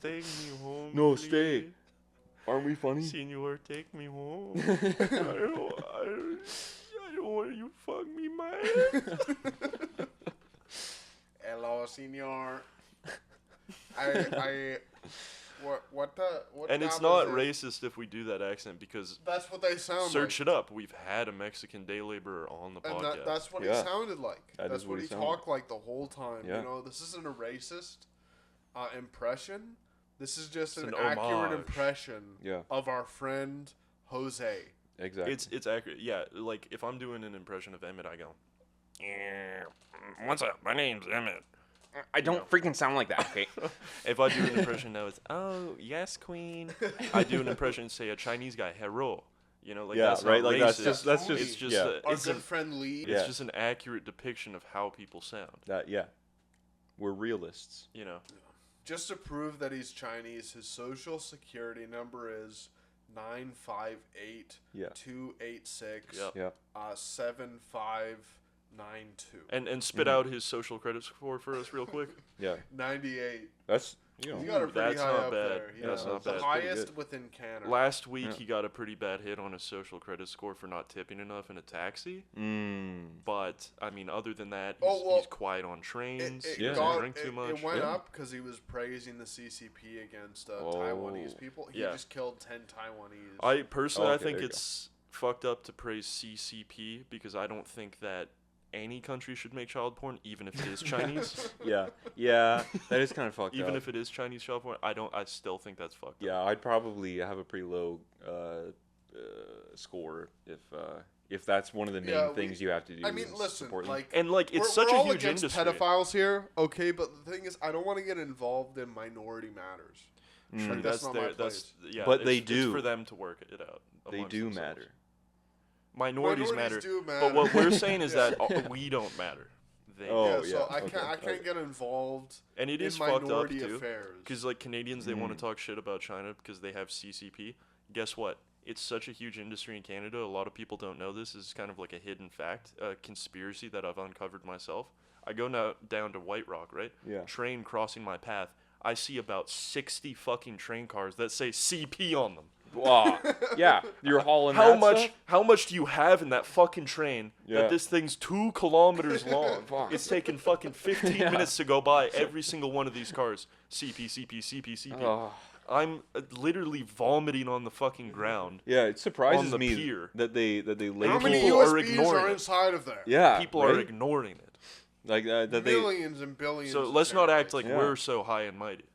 Speaker 2: Take me home.
Speaker 1: No,
Speaker 2: please.
Speaker 1: stay. Aren't we funny?
Speaker 2: Senor, take me home. I don't want you to fuck me, man.
Speaker 3: Hello, senor. What
Speaker 2: And it's
Speaker 3: job
Speaker 2: not
Speaker 3: is it?
Speaker 2: racist if we do that accent because
Speaker 3: That's what they sound
Speaker 2: search
Speaker 3: like.
Speaker 2: it up. We've had a Mexican day laborer on the
Speaker 3: And
Speaker 2: podcast.
Speaker 3: that's what
Speaker 1: Yeah.
Speaker 3: he sounded like.
Speaker 1: That
Speaker 3: That's
Speaker 1: is
Speaker 3: what
Speaker 1: what
Speaker 3: he
Speaker 1: he sounded
Speaker 3: talked like the whole time.
Speaker 1: Yeah.
Speaker 3: You know, this isn't a racist impression. This is just
Speaker 2: It's
Speaker 3: an
Speaker 2: an
Speaker 3: accurate
Speaker 2: homage.
Speaker 3: impression
Speaker 1: Yeah.
Speaker 3: of our friend Jose.
Speaker 1: Exactly.
Speaker 2: It's accurate. Yeah, like if I'm doing an impression of Emmett, I go, "Yeah, what's up? My name's Emmett."
Speaker 1: I don't freaking sound like that. Okay.
Speaker 2: If I do an impression now, it's "Oh yes, Queen." I do an impression, say a Chinese guy, "Hello." You know, like
Speaker 1: Yeah,
Speaker 2: that's
Speaker 1: right,
Speaker 2: Not
Speaker 1: like
Speaker 2: racist.
Speaker 1: that's just
Speaker 2: It's just
Speaker 1: yeah.
Speaker 3: Our
Speaker 2: it's
Speaker 3: good
Speaker 2: an,
Speaker 3: friend Lee.
Speaker 1: Yeah.
Speaker 2: it's just an accurate depiction of how people sound.
Speaker 1: Yeah. We're realists.
Speaker 2: You know,
Speaker 3: Just to prove that he's Chinese, his social security number is 958
Speaker 1: Yeah.
Speaker 3: 286
Speaker 2: Yep.
Speaker 1: Yeah.
Speaker 3: 7592.
Speaker 2: and spit out his social credit score for us real quick.
Speaker 1: Yeah.
Speaker 3: 98.
Speaker 1: That's
Speaker 3: You got a pretty
Speaker 2: that's
Speaker 3: high
Speaker 2: not
Speaker 3: up
Speaker 2: bad.
Speaker 3: there.
Speaker 2: That's
Speaker 3: know,
Speaker 2: not
Speaker 3: the
Speaker 2: bad.
Speaker 3: highest
Speaker 1: Good.
Speaker 3: within Canada.
Speaker 2: Last week
Speaker 1: Yeah.
Speaker 2: he got a pretty bad hit on his social credit score for not tipping enough in a taxi.
Speaker 1: Mm.
Speaker 2: But I mean, other than that,
Speaker 3: Oh, well,
Speaker 2: he's quiet on trains.
Speaker 3: It,
Speaker 2: he
Speaker 3: it,
Speaker 2: doesn't
Speaker 3: got,
Speaker 2: drink too much.
Speaker 3: it went
Speaker 1: Yeah.
Speaker 3: up because he was praising the CCP against
Speaker 1: Oh.
Speaker 3: Taiwanese people. He
Speaker 2: Yeah.
Speaker 3: just killed 10 Taiwanese.
Speaker 2: I personally, I
Speaker 1: Okay,
Speaker 2: think
Speaker 1: there you
Speaker 2: it's fucked up to praise CCP because I don't think that any country should make child porn, even if it is Chinese.
Speaker 1: Yeah. That is kind of fucked
Speaker 2: Even
Speaker 1: up.
Speaker 2: if it is Chinese child porn, I still think that's fucked up.
Speaker 1: Yeah, I'd probably have a pretty low score if that's one of the main things you have to do.
Speaker 3: I mean,
Speaker 1: is
Speaker 3: listen,
Speaker 1: support them.
Speaker 3: like,
Speaker 2: And like it's
Speaker 3: we're
Speaker 2: such
Speaker 3: all
Speaker 2: a huge
Speaker 3: against
Speaker 2: industry.
Speaker 3: pedophiles here, okay? But the thing is, I don't want to get involved in minority matters. Like, that's not my place.
Speaker 1: But
Speaker 2: it's,
Speaker 1: they
Speaker 2: it's
Speaker 1: do.
Speaker 2: for them to work it out.
Speaker 1: They
Speaker 2: amongst
Speaker 1: do
Speaker 2: themselves.
Speaker 1: matter.
Speaker 2: Minorities matter.
Speaker 3: do matter.
Speaker 2: But what we're saying is
Speaker 3: Yeah.
Speaker 2: that we don't matter. They
Speaker 1: Oh,
Speaker 3: yeah,
Speaker 2: do.
Speaker 3: so
Speaker 1: yeah,
Speaker 3: I
Speaker 1: okay,
Speaker 3: can't
Speaker 1: okay.
Speaker 3: get involved
Speaker 2: And it
Speaker 3: in
Speaker 2: is fucked up
Speaker 3: minority
Speaker 2: too.
Speaker 3: affairs.
Speaker 2: Because like Canadians, they want
Speaker 1: Mm.
Speaker 2: to talk shit about China because they have CCP. Guess what? It's such a huge industry in Canada. A lot of people don't know this. This is kind of like a hidden fact, a conspiracy that I've uncovered myself. I go now down to White Rock, right?
Speaker 1: Yeah.
Speaker 2: Train crossing my path. I see about 60 fucking train cars that say CP on them.
Speaker 1: Wow. Yeah, you're hauling
Speaker 2: How
Speaker 1: that
Speaker 2: much?
Speaker 1: stuff?
Speaker 2: How much do you have in that fucking train
Speaker 1: Yeah.
Speaker 2: that this thing's 2 kilometers long?
Speaker 1: Fuck.
Speaker 2: It's taking fucking 15 minutes to go by every single one of these cars. CP, CP, CP, CP.
Speaker 1: Oh.
Speaker 2: I'm literally vomiting on the fucking ground.
Speaker 1: Yeah, it surprises
Speaker 2: On the
Speaker 1: me
Speaker 2: pier.
Speaker 1: that they
Speaker 3: How
Speaker 1: label.
Speaker 3: many
Speaker 2: People are
Speaker 3: USBs
Speaker 2: ignoring
Speaker 3: are
Speaker 2: it.
Speaker 3: inside of there?
Speaker 1: Yeah,
Speaker 2: People
Speaker 1: right?
Speaker 2: are ignoring it.
Speaker 1: Like that they.
Speaker 3: Millions and billions.
Speaker 2: So
Speaker 3: of
Speaker 2: let's not act
Speaker 3: terabytes.
Speaker 2: like
Speaker 1: Yeah.
Speaker 2: we're so high and mighty.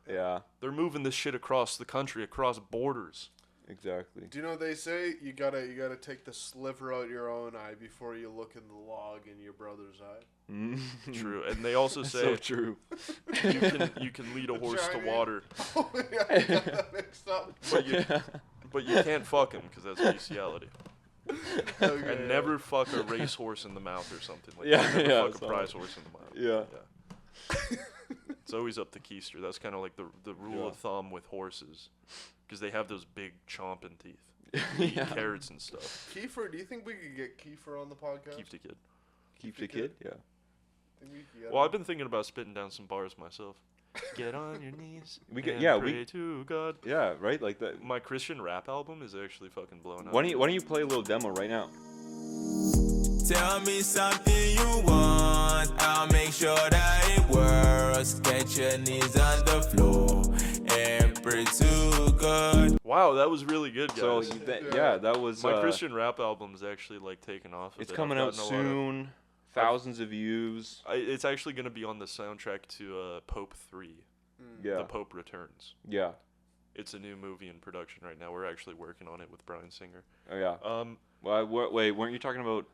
Speaker 1: Yeah.
Speaker 2: They're moving this shit across the country, across borders.
Speaker 1: Exactly.
Speaker 3: Do you know what they say? You gotta take the sliver out your own eye before you look in the log in your brother's eye.
Speaker 2: True, and they also
Speaker 1: That's
Speaker 2: say
Speaker 1: so true.
Speaker 2: you can lead a horse to
Speaker 3: Chinese.
Speaker 2: water,
Speaker 3: Oh yeah, I got that mixed up.
Speaker 2: but you can't fuck him because that's bestiality.
Speaker 3: Okay,
Speaker 2: And never fuck a racehorse in the mouth or something like
Speaker 1: Yeah,
Speaker 2: that. Never
Speaker 1: yeah,
Speaker 2: fuck a
Speaker 1: so-
Speaker 2: prize horse in the mouth.
Speaker 1: Yeah.
Speaker 2: It's always up to Keister. That's kind of like the rule
Speaker 1: Yeah.
Speaker 2: of thumb with horses, because they have those big chomping teeth.
Speaker 1: Yeah.
Speaker 2: Carrots and stuff.
Speaker 3: Kiefer, do you think we could get Kiefer on the podcast?
Speaker 2: Keep the kid.
Speaker 1: Keep the kid. Yeah.
Speaker 3: Think we could get
Speaker 2: Well,
Speaker 3: him?
Speaker 2: I've been thinking about spitting down some bars myself. Get on your knees.
Speaker 1: We could-
Speaker 2: and
Speaker 1: yeah,
Speaker 2: pray
Speaker 1: we-
Speaker 2: to God.
Speaker 1: Yeah. Right. Like that.
Speaker 2: My Christian rap album is actually fucking blown up.
Speaker 1: Why don't you play a little demo right now?
Speaker 9: Tell me something you want, I'll make sure that it works. Get your knees on the floor and pray to God.
Speaker 2: Wow, that was really good, guys.
Speaker 1: So that was
Speaker 2: My Christian rap album's actually like taken off.
Speaker 1: It's
Speaker 2: bit.
Speaker 1: coming
Speaker 2: I've
Speaker 1: out
Speaker 2: gotten a lot of-
Speaker 1: soon. Thousands of views.
Speaker 2: It's actually going to be on the soundtrack to Pope 3.
Speaker 1: Yeah.
Speaker 2: The Pope Returns.
Speaker 1: Yeah.
Speaker 2: It's a new movie in production right now. We're actually working on it with Bryan Singer.
Speaker 1: Oh yeah. Well, wait, weren't you talking about?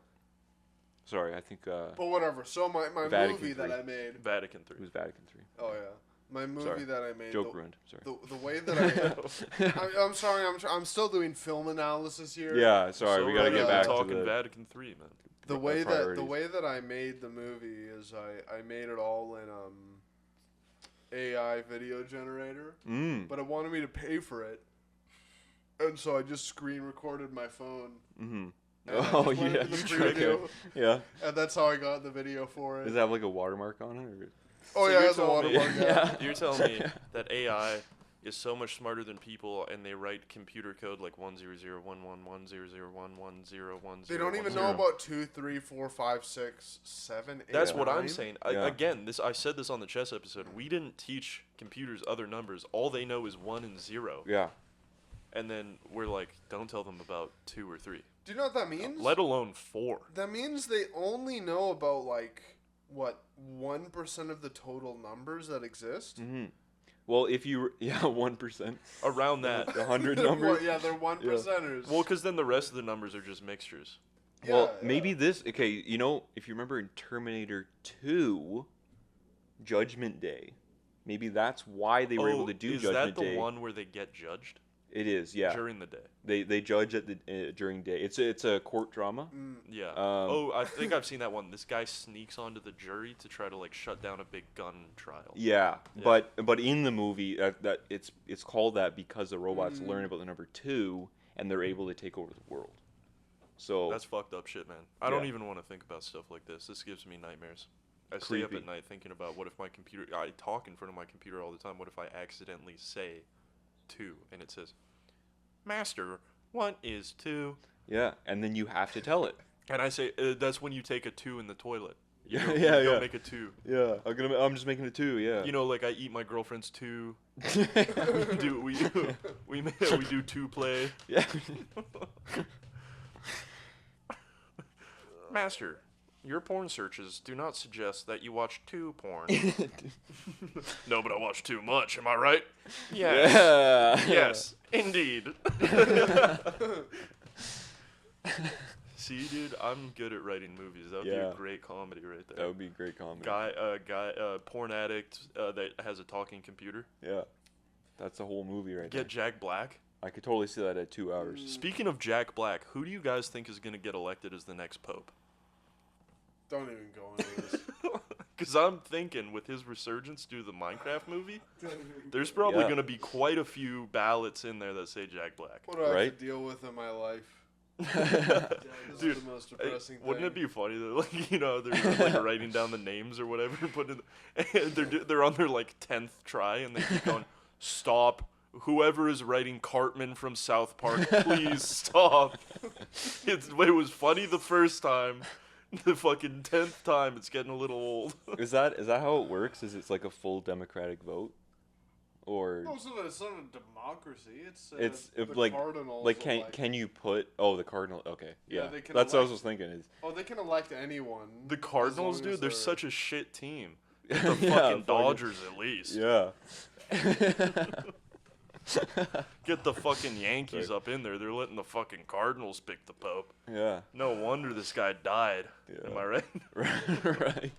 Speaker 1: Sorry, I think.
Speaker 3: But whatever. So my
Speaker 1: Vatican
Speaker 3: movie that
Speaker 1: III.
Speaker 3: I made.
Speaker 2: Vatican 3.
Speaker 1: It was Vatican 3.
Speaker 3: Oh yeah, my movie
Speaker 1: Sorry.
Speaker 3: that I made.
Speaker 1: Joke ruined. Sorry.
Speaker 3: The way that I'm sorry. I'm still doing film analysis here.
Speaker 1: Yeah. Sorry,
Speaker 2: So
Speaker 1: we gotta
Speaker 3: we're
Speaker 1: get back to
Speaker 2: talking
Speaker 1: the.
Speaker 2: Vatican 3, man.
Speaker 3: The
Speaker 1: my
Speaker 3: way that
Speaker 1: priorities.
Speaker 3: I made the movie is I made it all in AI video generator, but it wanted me to pay for it, and so I just screen recorded my phone.
Speaker 1: Mm-hmm.
Speaker 3: And I
Speaker 1: Oh
Speaker 3: just went
Speaker 1: yeah.
Speaker 3: into the
Speaker 1: Okay.
Speaker 3: preview,
Speaker 1: Yeah.
Speaker 3: and that's how I got the video for it.
Speaker 1: Does it have like a watermark on it? Or?
Speaker 3: Oh
Speaker 2: So
Speaker 3: yeah,
Speaker 2: you're
Speaker 3: it's a
Speaker 2: telling me-
Speaker 3: watermark. Yeah.
Speaker 2: You're telling me that AI is so much smarter than people, and they write computer code like 10011001101101010.
Speaker 3: They don't even know about 2, 3, 4, 5, 6, 7, 8.
Speaker 2: That's what I'm
Speaker 3: 9.
Speaker 2: saying.
Speaker 1: Yeah.
Speaker 2: Again, I said this on the chess episode. We didn't teach computers other numbers. All they know is 1 and 0.
Speaker 1: Yeah.
Speaker 2: And then we're like, don't tell them about 2 or 3.
Speaker 3: Do you know what that means?
Speaker 2: Let alone 4.
Speaker 3: That means they only know about like what 1% of the total numbers that exist.
Speaker 1: Mm-hmm. Well, if you 1%.
Speaker 2: Around that.
Speaker 1: 100
Speaker 3: Well,
Speaker 1: numbers.
Speaker 3: yeah, they're 1%ers.
Speaker 2: Well, because then the rest of the numbers are just mixtures.
Speaker 1: Well,
Speaker 3: Yeah,
Speaker 1: maybe this. Okay, you know, if you remember in Terminator 2, Judgment Day, maybe that's why they were able to do
Speaker 2: is
Speaker 1: Judgment
Speaker 2: that the
Speaker 1: Day.
Speaker 2: one where they get judged
Speaker 1: It is, yeah.
Speaker 2: during the day?
Speaker 1: They judge at the during day. It's a court drama.
Speaker 2: Yeah.
Speaker 1: Um,
Speaker 2: I think I've seen that one. This guy sneaks onto the jury to try to like shut down a big gun trial.
Speaker 1: Yeah,
Speaker 2: Yeah.
Speaker 1: but in the movie that it's called that because the robots learn about the number 2 and they're able to take over the world. So
Speaker 2: That's fucked up shit, man. I don't
Speaker 1: Yeah.
Speaker 2: even want to think about stuff like this. This gives me nightmares. I stay up
Speaker 1: Creepy.
Speaker 2: at night thinking about what if my computer. I talk in front of my computer all the time. What if I accidentally say 2 and it says, "Master, what is 2?"
Speaker 1: yeah, and then you have to tell it.
Speaker 2: And I say, that's when you take a 2 in the toilet. You
Speaker 1: Yeah,
Speaker 2: go,
Speaker 1: yeah,
Speaker 2: you go
Speaker 1: yeah.
Speaker 2: make a 2.
Speaker 1: Yeah, I'm just making a 2. Yeah.
Speaker 2: You know, like I eat my girlfriend's 2. we do 2 play.
Speaker 1: Yeah.
Speaker 2: Master, your porn searches do not suggest that you watch 2 porn. No, but I watch too much. Am I right? Yes.
Speaker 1: Yeah.
Speaker 2: Yes, indeed. See, dude, I'm good at writing movies. That would be
Speaker 1: Yeah.
Speaker 2: a great comedy right there.
Speaker 1: That would be great comedy.
Speaker 2: Porn addict that has a talking computer.
Speaker 1: Yeah. That's the whole movie right
Speaker 2: Get Jack Black.
Speaker 1: there. I could totally see that at 2 hours.
Speaker 2: Speaking of Jack Black, who do you guys think is going to get elected as the next pope?
Speaker 3: Don't even go into this.
Speaker 2: Because I'm thinking with his resurgence due to the Minecraft movie, there's probably
Speaker 1: Yeah.
Speaker 2: going to be quite a few ballots in there that say Jack Black.
Speaker 3: What do I have
Speaker 1: Right?
Speaker 3: to deal with in my life? This
Speaker 2: Dude,
Speaker 3: is the most depressing thing.
Speaker 2: Wouldn't it be funny that, like, you know, they're like writing down the names or whatever, and they're on their like 10th try, and they keep going, "Stop! Whoever is writing Cartman from South Park, please stop." It was funny the first time. The fucking 10th time, it's getting a little old.
Speaker 1: Is that how it works? Is it's like a full democratic vote? or
Speaker 3: No, it's not a democracy. It's
Speaker 1: it's
Speaker 3: the
Speaker 1: like
Speaker 3: Cardinals.
Speaker 1: like can you put the Cardinal? Okay,
Speaker 3: Yeah,
Speaker 1: yeah,
Speaker 3: they can
Speaker 1: that's what I
Speaker 3: elect-
Speaker 1: was thinking. Is
Speaker 3: they can elect anyone.
Speaker 2: The
Speaker 3: as
Speaker 2: Cardinals,
Speaker 3: long as
Speaker 2: dude, they're
Speaker 3: they're-
Speaker 2: such a shit team. The
Speaker 1: Yeah,
Speaker 2: fucking Dodgers, at least.
Speaker 1: Yeah.
Speaker 2: Get the fucking Yankees up in there. They're letting the fucking Cardinals pick the Pope.
Speaker 1: Yeah.
Speaker 2: No wonder this guy died.
Speaker 1: Yeah.
Speaker 2: Am I right?
Speaker 1: Right.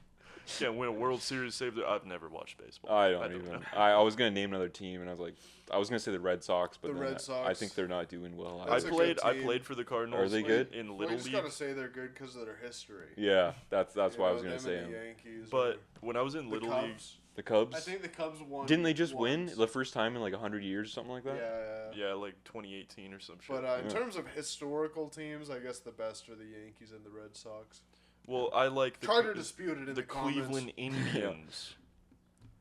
Speaker 2: Can't win a World Series. I've never watched baseball.
Speaker 1: I don't even.
Speaker 2: know.
Speaker 1: I was gonna name another team, and I was gonna say the Red Sox, but
Speaker 3: The
Speaker 1: then
Speaker 3: Red
Speaker 1: I
Speaker 3: Sox.
Speaker 1: think they're not doing well.
Speaker 2: I
Speaker 3: That's a
Speaker 2: played.
Speaker 3: good
Speaker 2: I
Speaker 3: team.
Speaker 2: played for the Cardinals.
Speaker 1: Are they good?
Speaker 2: in
Speaker 3: Well,
Speaker 2: Little
Speaker 3: you just
Speaker 2: League?
Speaker 3: gotta say they're good because of their history.
Speaker 1: Yeah, that's
Speaker 3: You
Speaker 1: why I
Speaker 3: know,
Speaker 1: was gonna
Speaker 3: them
Speaker 1: say
Speaker 3: and the
Speaker 1: them.
Speaker 3: Yankees
Speaker 2: But
Speaker 3: or
Speaker 2: when I was in
Speaker 3: the
Speaker 2: Little League,
Speaker 3: Cubs.
Speaker 1: The Cubs.
Speaker 3: I think the Cubs won.
Speaker 1: Didn't they just win
Speaker 3: once.
Speaker 1: the first time in like 100 years or something like that?
Speaker 3: Yeah.
Speaker 2: yeah, like 2018 or some shit.
Speaker 3: But in
Speaker 1: Yeah.
Speaker 3: terms of historical teams, I guess the best are the Yankees and the Red Sox.
Speaker 2: well, I like
Speaker 3: Try to dispute it in
Speaker 2: the
Speaker 3: the comments.
Speaker 2: Cleveland Indians.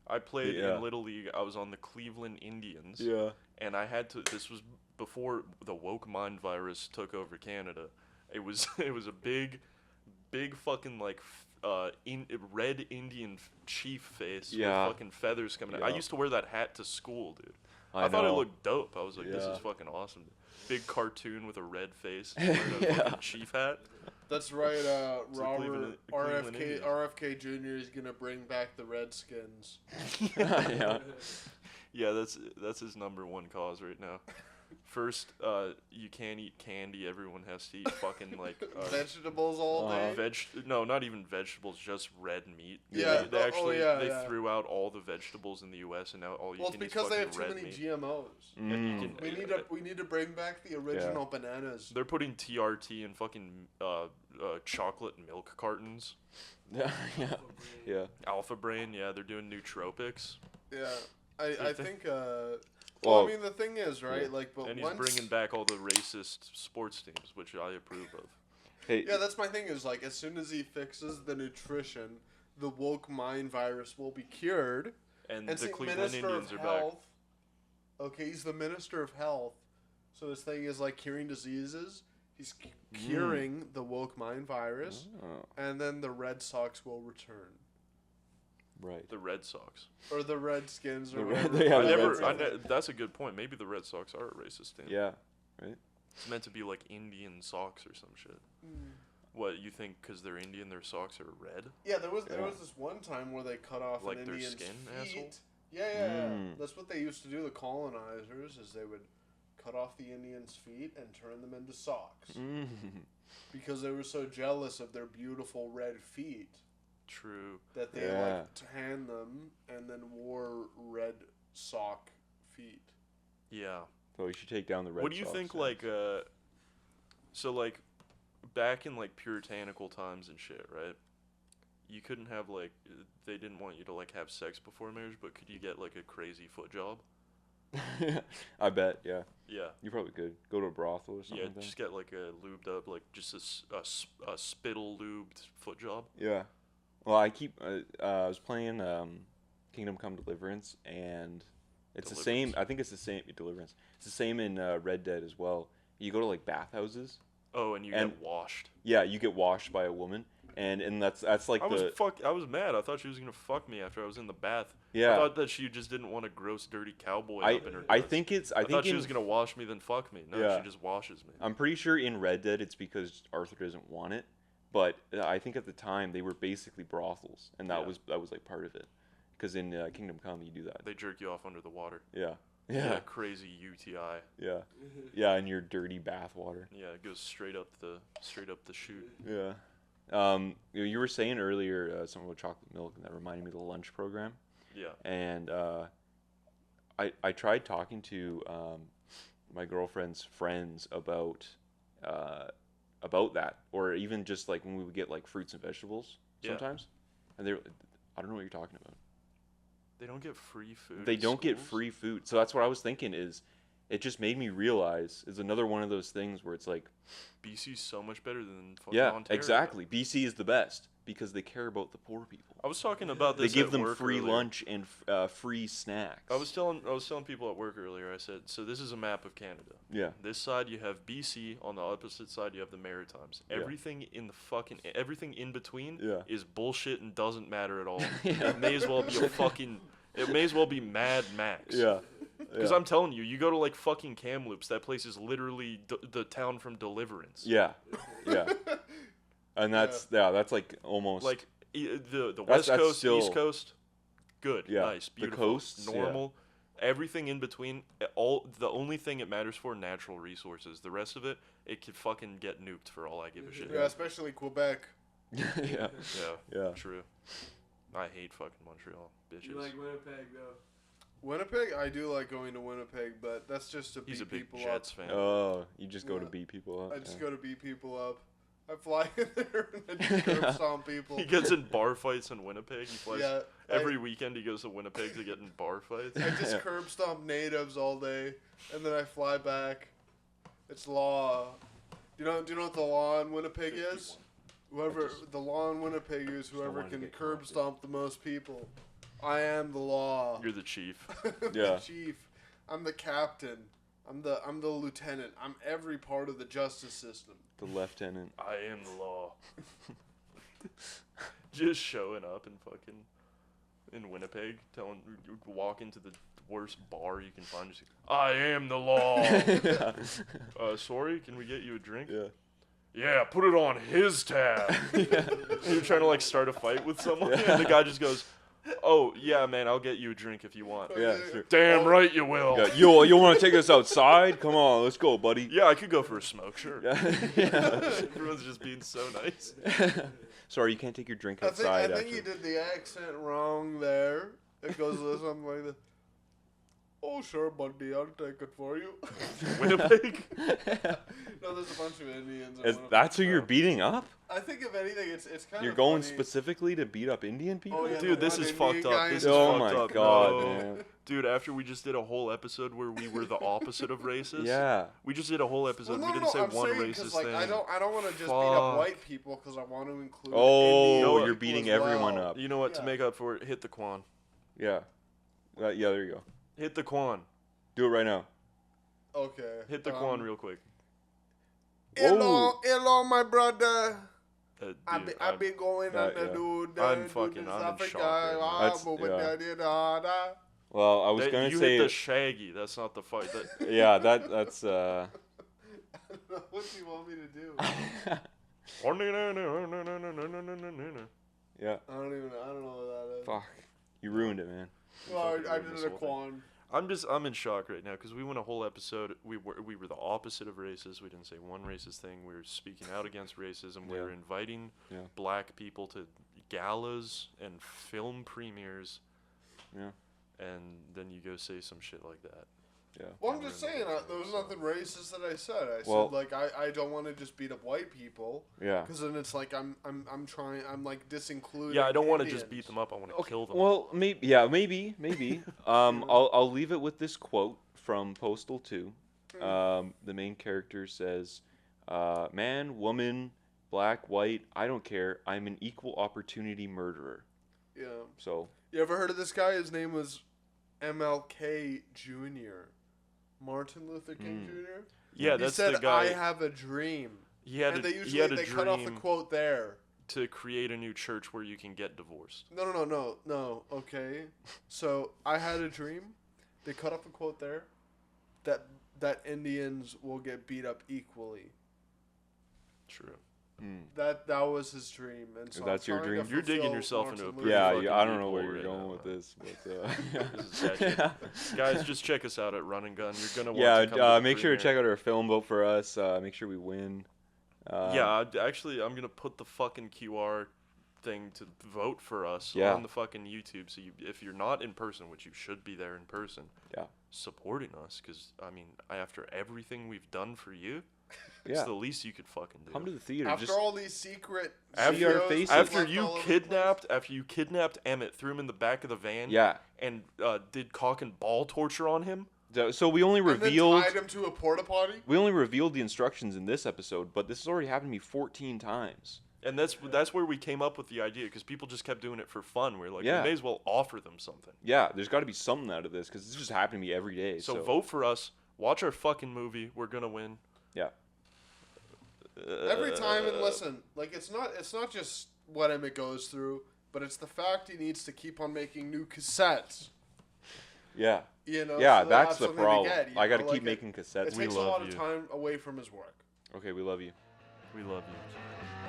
Speaker 2: I played
Speaker 1: Yeah.
Speaker 2: in Little League. I was on the Cleveland Indians.
Speaker 1: Yeah.
Speaker 2: And I had to. This was before the woke mind virus took over Canada. It was a big fucking like red Indian chief face
Speaker 1: Yeah.
Speaker 2: with fucking feathers coming out. I
Speaker 1: Yeah.
Speaker 2: used to wear that hat to school, dude.
Speaker 1: I
Speaker 2: thought it
Speaker 1: know.
Speaker 2: looked dope. I was like, this
Speaker 1: Yeah.
Speaker 2: is fucking awesome. Big cartoon with a red face, wearing a
Speaker 1: Yeah.
Speaker 2: fucking chief hat.
Speaker 3: That's right.
Speaker 2: the
Speaker 3: Robert
Speaker 2: Cleveland Indians.
Speaker 3: RFK Jr. is gonna bring back the Redskins.
Speaker 1: Yeah.
Speaker 2: Yeah, that's his number one cause right now. First, you can't eat candy. Everyone has to eat fucking like
Speaker 3: Vegetables all day.
Speaker 2: No, not even vegetables, just red meat.
Speaker 3: Yeah.
Speaker 2: They actually they
Speaker 3: yeah.
Speaker 2: threw out all the vegetables in the U.S. and now all you
Speaker 3: Well, it's
Speaker 2: can eat is
Speaker 3: because they have
Speaker 2: fucking
Speaker 3: too
Speaker 2: red
Speaker 3: many
Speaker 2: meat.
Speaker 3: GMOs.
Speaker 2: And you can-
Speaker 3: We need to bring back the original bananas.
Speaker 2: They're putting TRT in fucking chocolate milk cartons.
Speaker 1: Yeah. Yeah.
Speaker 2: Alpha Brain, yeah, they're doing nootropics.
Speaker 3: Yeah, I think.
Speaker 1: Well,
Speaker 3: I mean, the thing is, right? Like, but
Speaker 2: And he's
Speaker 3: once,
Speaker 2: bringing back all the racist sports teams, which I approve of.
Speaker 1: Hey.
Speaker 3: yeah, that's my thing. Is like, as soon as he fixes the nutrition, the woke mind virus will be cured.
Speaker 2: And
Speaker 3: And
Speaker 2: the
Speaker 3: see,
Speaker 2: Cleveland
Speaker 3: Minister
Speaker 2: Indians
Speaker 3: of
Speaker 2: are back.
Speaker 3: Health. Okay, he's the Minister of Health. So his thing is like curing diseases. He's curing the woke mind virus,
Speaker 1: Oh,
Speaker 3: and then the Red Sox will return,
Speaker 1: right.
Speaker 2: The Red Sox.
Speaker 3: or the Redskins, or
Speaker 1: The Red-
Speaker 3: whatever.
Speaker 1: they have
Speaker 2: I
Speaker 1: the
Speaker 2: never.
Speaker 1: Red Sox.
Speaker 2: That's a good point. Maybe the Red Sox are a racist team.
Speaker 1: Yeah. Right.
Speaker 2: It's meant to be like Indian socks or some shit.
Speaker 3: Mm.
Speaker 2: What, you think because they're Indian, their socks are red?
Speaker 3: Yeah, there was
Speaker 1: Yeah.
Speaker 3: this one time where they cut off
Speaker 2: Like
Speaker 3: an
Speaker 2: their
Speaker 3: Indian's
Speaker 2: skin,
Speaker 3: feet.
Speaker 2: asshole?
Speaker 3: Yeah.
Speaker 1: Mm.
Speaker 3: That's what they used to do. The colonizers is they would cut off the Indians' feet and turn them into socks
Speaker 1: Mm.
Speaker 3: because they were so jealous of their beautiful red feet
Speaker 2: True.
Speaker 3: that they
Speaker 1: Yeah.
Speaker 3: like tanned them and then wore red sock feet.
Speaker 2: Yeah.
Speaker 1: So we should take down the Red
Speaker 2: What do you
Speaker 1: Sox,
Speaker 2: think,
Speaker 1: yeah.
Speaker 2: like, so, like, back in, like, puritanical times and shit, right? You couldn't have, like, they didn't want you to, like, have sex before marriage, but could you get, like, a crazy foot job?
Speaker 1: I bet. Yeah.
Speaker 2: Yeah.
Speaker 1: You probably could go to a brothel or something.
Speaker 2: Yeah,
Speaker 1: like that.
Speaker 2: just get, like, a lubed up, like, just a spittle lubed foot job.
Speaker 1: Yeah. Well, I was playing Kingdom Come Deliverance, and it's the same. I think it's the same Deliverance. It's the same in Red Dead as well. You go to like bathhouses.
Speaker 2: Oh, and you get washed.
Speaker 1: Yeah, you get washed by a woman, and that's like
Speaker 2: I was mad. I thought she was gonna fuck me after I was in the bath.
Speaker 1: Yeah.
Speaker 2: I thought that she just didn't want a gross, dirty cowboy up in her.
Speaker 1: I
Speaker 2: dress.
Speaker 1: think it's.
Speaker 2: I thought she was gonna wash me, then fuck me. No,
Speaker 1: Yeah.
Speaker 2: she just washes me.
Speaker 1: I'm pretty sure in Red Dead it's because Arthur doesn't want it, but I think at the time they were basically brothels, and that was like part of it. Because in Kingdom Come you do that.
Speaker 2: They jerk you off under the water.
Speaker 1: Yeah.
Speaker 2: Yeah,
Speaker 1: Yeah.
Speaker 2: crazy UTI.
Speaker 1: Yeah. Yeah, in your dirty bath water.
Speaker 2: Yeah, it goes straight up the chute.
Speaker 1: Yeah. You were saying earlier something about chocolate milk, and that reminded me of the lunch program.
Speaker 2: Yeah.
Speaker 1: And I tried talking to my girlfriend's friends about that, or even just like when we would get like fruits and vegetables sometimes, and they're, I don't know what you're talking about.
Speaker 2: They don't get free food.
Speaker 1: They
Speaker 2: in
Speaker 1: don't get
Speaker 2: schools?
Speaker 1: free food, so that's what I was thinking. Is it just made me realize is another one of those things where it's like,
Speaker 2: BC's so much better than fucking
Speaker 1: yeah,
Speaker 2: Ontario.
Speaker 1: exactly. BC is the best because they care about the poor people.
Speaker 2: I was talking about
Speaker 1: They
Speaker 2: this.
Speaker 1: give
Speaker 2: at
Speaker 1: them
Speaker 2: work
Speaker 1: free
Speaker 2: earlier.
Speaker 1: lunch and free snacks.
Speaker 2: I was telling people at work earlier. I said, so this is a map of Canada.
Speaker 1: Yeah.
Speaker 2: This side you have BC. On the opposite side you have the Maritimes.
Speaker 1: Yeah.
Speaker 2: Everything everything in between
Speaker 1: Yeah.
Speaker 2: is bullshit and doesn't matter at all.
Speaker 1: Yeah.
Speaker 2: It may as well be a fucking It may as well be Mad Max.
Speaker 1: Yeah.
Speaker 2: Because I'm telling you, you go to like fucking Kamloops, that place is literally the town from Deliverance.
Speaker 1: Yeah. Yeah. And that's that's like almost
Speaker 2: like the West Coast,
Speaker 1: still,
Speaker 2: East Coast, good, nice, beautiful,
Speaker 1: the coast,
Speaker 2: normal, everything in between. The only thing it matters for, natural resources. The rest of it, it could fucking get nuked for all I give a shit.
Speaker 3: Yeah, especially Quebec.
Speaker 1: Yeah.
Speaker 2: True. I hate fucking Montreal, bitches.
Speaker 10: You like Winnipeg though?
Speaker 3: Winnipeg, I do like going to Winnipeg, but that's just to beat
Speaker 2: He's a big
Speaker 3: people
Speaker 2: Jets
Speaker 3: up.
Speaker 2: fan.
Speaker 1: Oh, you just go to beat people up.
Speaker 3: I just go to beat people up. I fly in there and I just curb stomp people.
Speaker 2: He gets in bar fights in Winnipeg. He flies every weekend. He goes to Winnipeg to get in bar fights.
Speaker 3: I just curb stomp natives all day, and then I fly back. It's law. Do you know what the law in Winnipeg is? The law in Winnipeg is whoever can curb stomp the most people. I am the law.
Speaker 2: You're the chief.
Speaker 3: I'm the chief. I'm the captain. I'm the lieutenant. I'm every part of the justice system.
Speaker 1: The lieutenant.
Speaker 2: I am the law. Just showing up and fucking in Winnipeg, walk into the worst bar you can find. Just I am the law. Sorry, can we get you a drink?
Speaker 1: Yeah.
Speaker 2: Yeah, put it on his tab. You're trying to like start a fight with someone, and the guy just goes, "Oh yeah, man, I'll get you a drink if you want."
Speaker 1: Yeah, sure.
Speaker 2: Damn right you will.
Speaker 1: Yeah, you want to take us outside? Come on, let's go, buddy.
Speaker 2: Yeah, I could go for a smoke, sure.
Speaker 1: Yeah.
Speaker 2: Everyone's just being so nice.
Speaker 1: Sorry, you can't take your drink outside.
Speaker 3: I think you did the accent wrong there. It goes something like this. Oh, sure, buddy, I'll take it for you.
Speaker 2: Winnipeg?
Speaker 3: No, there's a bunch of Indians.
Speaker 1: That's who you're beating up?
Speaker 3: I think if anything, it's kind of
Speaker 1: You're going
Speaker 3: funny.
Speaker 1: specifically to beat up Indian people?
Speaker 3: Oh, yeah,
Speaker 2: dude, this is fucked up. This is
Speaker 1: oh
Speaker 2: fucked
Speaker 1: my
Speaker 2: up.
Speaker 1: god,
Speaker 2: No.
Speaker 1: man.
Speaker 2: Dude, after we just did a whole episode where we were the opposite of racist.
Speaker 1: Yeah.
Speaker 2: We just did a whole episode.
Speaker 3: Well,
Speaker 2: we didn't say
Speaker 3: I'm
Speaker 2: one
Speaker 3: saying,
Speaker 2: racist
Speaker 3: like,
Speaker 2: thing.
Speaker 3: I don't want to just beat up white people because I want to include.
Speaker 1: Oh,
Speaker 3: Indian
Speaker 1: you're
Speaker 3: people
Speaker 1: beating
Speaker 3: as well.
Speaker 1: everyone up.
Speaker 2: You know what? To make up for it, hit the Quan.
Speaker 1: Yeah. Yeah, there you go.
Speaker 2: Hit the Quan.
Speaker 1: Do it right now.
Speaker 3: Okay.
Speaker 2: Hit the Quan real quick.
Speaker 3: Hello, my brother.
Speaker 2: Dude,
Speaker 3: I be going on the dude.
Speaker 2: I'm in shock right now.
Speaker 1: Well, I was gonna
Speaker 2: you
Speaker 1: say
Speaker 2: hit the Shaggy. That's not the fight.
Speaker 1: yeah, that's
Speaker 3: I don't know what you want me to do.
Speaker 1: Yeah.
Speaker 3: I don't know what that is.
Speaker 1: Fuck. You ruined it, man.
Speaker 3: Well, I did a Quan.
Speaker 2: I'm in shock right now because we went a whole episode. We were the opposite of racist. We didn't say one racist thing. We were speaking out against racism. We were inviting black people to galas and film premieres.
Speaker 1: Yeah.
Speaker 2: And then you go say some shit like that.
Speaker 1: Yeah.
Speaker 3: Well, I'm just saying, there was nothing racist that I said. I
Speaker 1: Well-
Speaker 3: said, like, I don't want to just beat up white people.
Speaker 1: Yeah.
Speaker 3: Because then it's like I'm like disincluding.
Speaker 2: Yeah, I don't want to just
Speaker 3: Indians.
Speaker 2: beat them up. I want to kill them.
Speaker 1: Well, maybe. I'll leave it with this quote from Postal 2. The main character says, "Man, woman, black, white, I don't care. I'm an equal opportunity murderer."
Speaker 3: Yeah.
Speaker 1: So.
Speaker 3: You ever heard of this guy? His name was MLK Jr. Martin Luther King Jr.
Speaker 2: Yeah,
Speaker 3: he
Speaker 2: that's
Speaker 3: said,
Speaker 2: the guy.
Speaker 3: I have a dream.
Speaker 2: He had
Speaker 3: and
Speaker 2: a,
Speaker 3: they usually
Speaker 2: he had a
Speaker 3: they
Speaker 2: dream
Speaker 3: cut off the quote there.
Speaker 2: to create a new church where you can get divorced.
Speaker 3: No. Okay, so I had a dream. They cut off the quote there. That Indians will get beat up equally.
Speaker 2: True.
Speaker 3: That was his dream, and so
Speaker 1: That's
Speaker 3: I'm
Speaker 1: your
Speaker 3: trying to
Speaker 1: dream?
Speaker 2: You're digging
Speaker 3: fulfill
Speaker 2: yourself
Speaker 3: Martin
Speaker 2: into a
Speaker 3: Luther
Speaker 2: pretty
Speaker 1: Yeah,
Speaker 2: fucking
Speaker 1: I don't know
Speaker 2: deep
Speaker 1: where
Speaker 2: hole
Speaker 1: you're
Speaker 2: right
Speaker 1: going
Speaker 2: now.
Speaker 1: with this, but
Speaker 2: This is sad shit. Guys, just check us out at Run and Gun. You're gonna want to come to
Speaker 1: yeah.
Speaker 2: the
Speaker 1: Make sure to
Speaker 2: premiere.
Speaker 1: check out our film. Vote for us. Make sure we win.
Speaker 2: Actually, I'm gonna put the fucking QR thing to vote for us
Speaker 1: Yeah.
Speaker 2: on the fucking YouTube. So if you're not in person, which you should be there in person, supporting us, because I mean, after everything we've done for you, it's the least you could fucking do.
Speaker 1: Come to the theater.
Speaker 3: After
Speaker 1: just
Speaker 3: all these secret
Speaker 1: see our
Speaker 3: videos
Speaker 1: faces.
Speaker 2: After
Speaker 3: left
Speaker 2: you
Speaker 3: all over the
Speaker 2: kidnapped Emmett, threw him in the back of the van, and did cock and ball torture on him.
Speaker 1: So we only
Speaker 3: place,
Speaker 1: revealed.
Speaker 3: and then tied him to a porta potty.
Speaker 1: We only revealed the instructions in this episode, but this has already happened to me 14 times.
Speaker 2: And that's where we came up with the idea, because people just kept doing it for fun. We're like, we may as well offer them something.
Speaker 1: Yeah, there's got to be something out of this, because this just happened to me every day.
Speaker 2: So vote for us. Watch our fucking movie. We're gonna win.
Speaker 1: Yeah.
Speaker 3: Every time, and listen, like it's not just what Emmett goes through, but it's the fact he needs to keep on making new cassettes.
Speaker 1: Yeah.
Speaker 3: You know,
Speaker 1: Yeah,
Speaker 3: so they have
Speaker 1: that's the
Speaker 3: something to
Speaker 1: problem.
Speaker 3: get, you
Speaker 1: I got to
Speaker 3: know,
Speaker 1: keep
Speaker 3: like
Speaker 1: making cassettes.
Speaker 3: It
Speaker 2: We
Speaker 3: takes a
Speaker 2: love
Speaker 3: lot
Speaker 2: you.
Speaker 3: of time away from his work.
Speaker 1: Okay, we love you.
Speaker 2: We love you.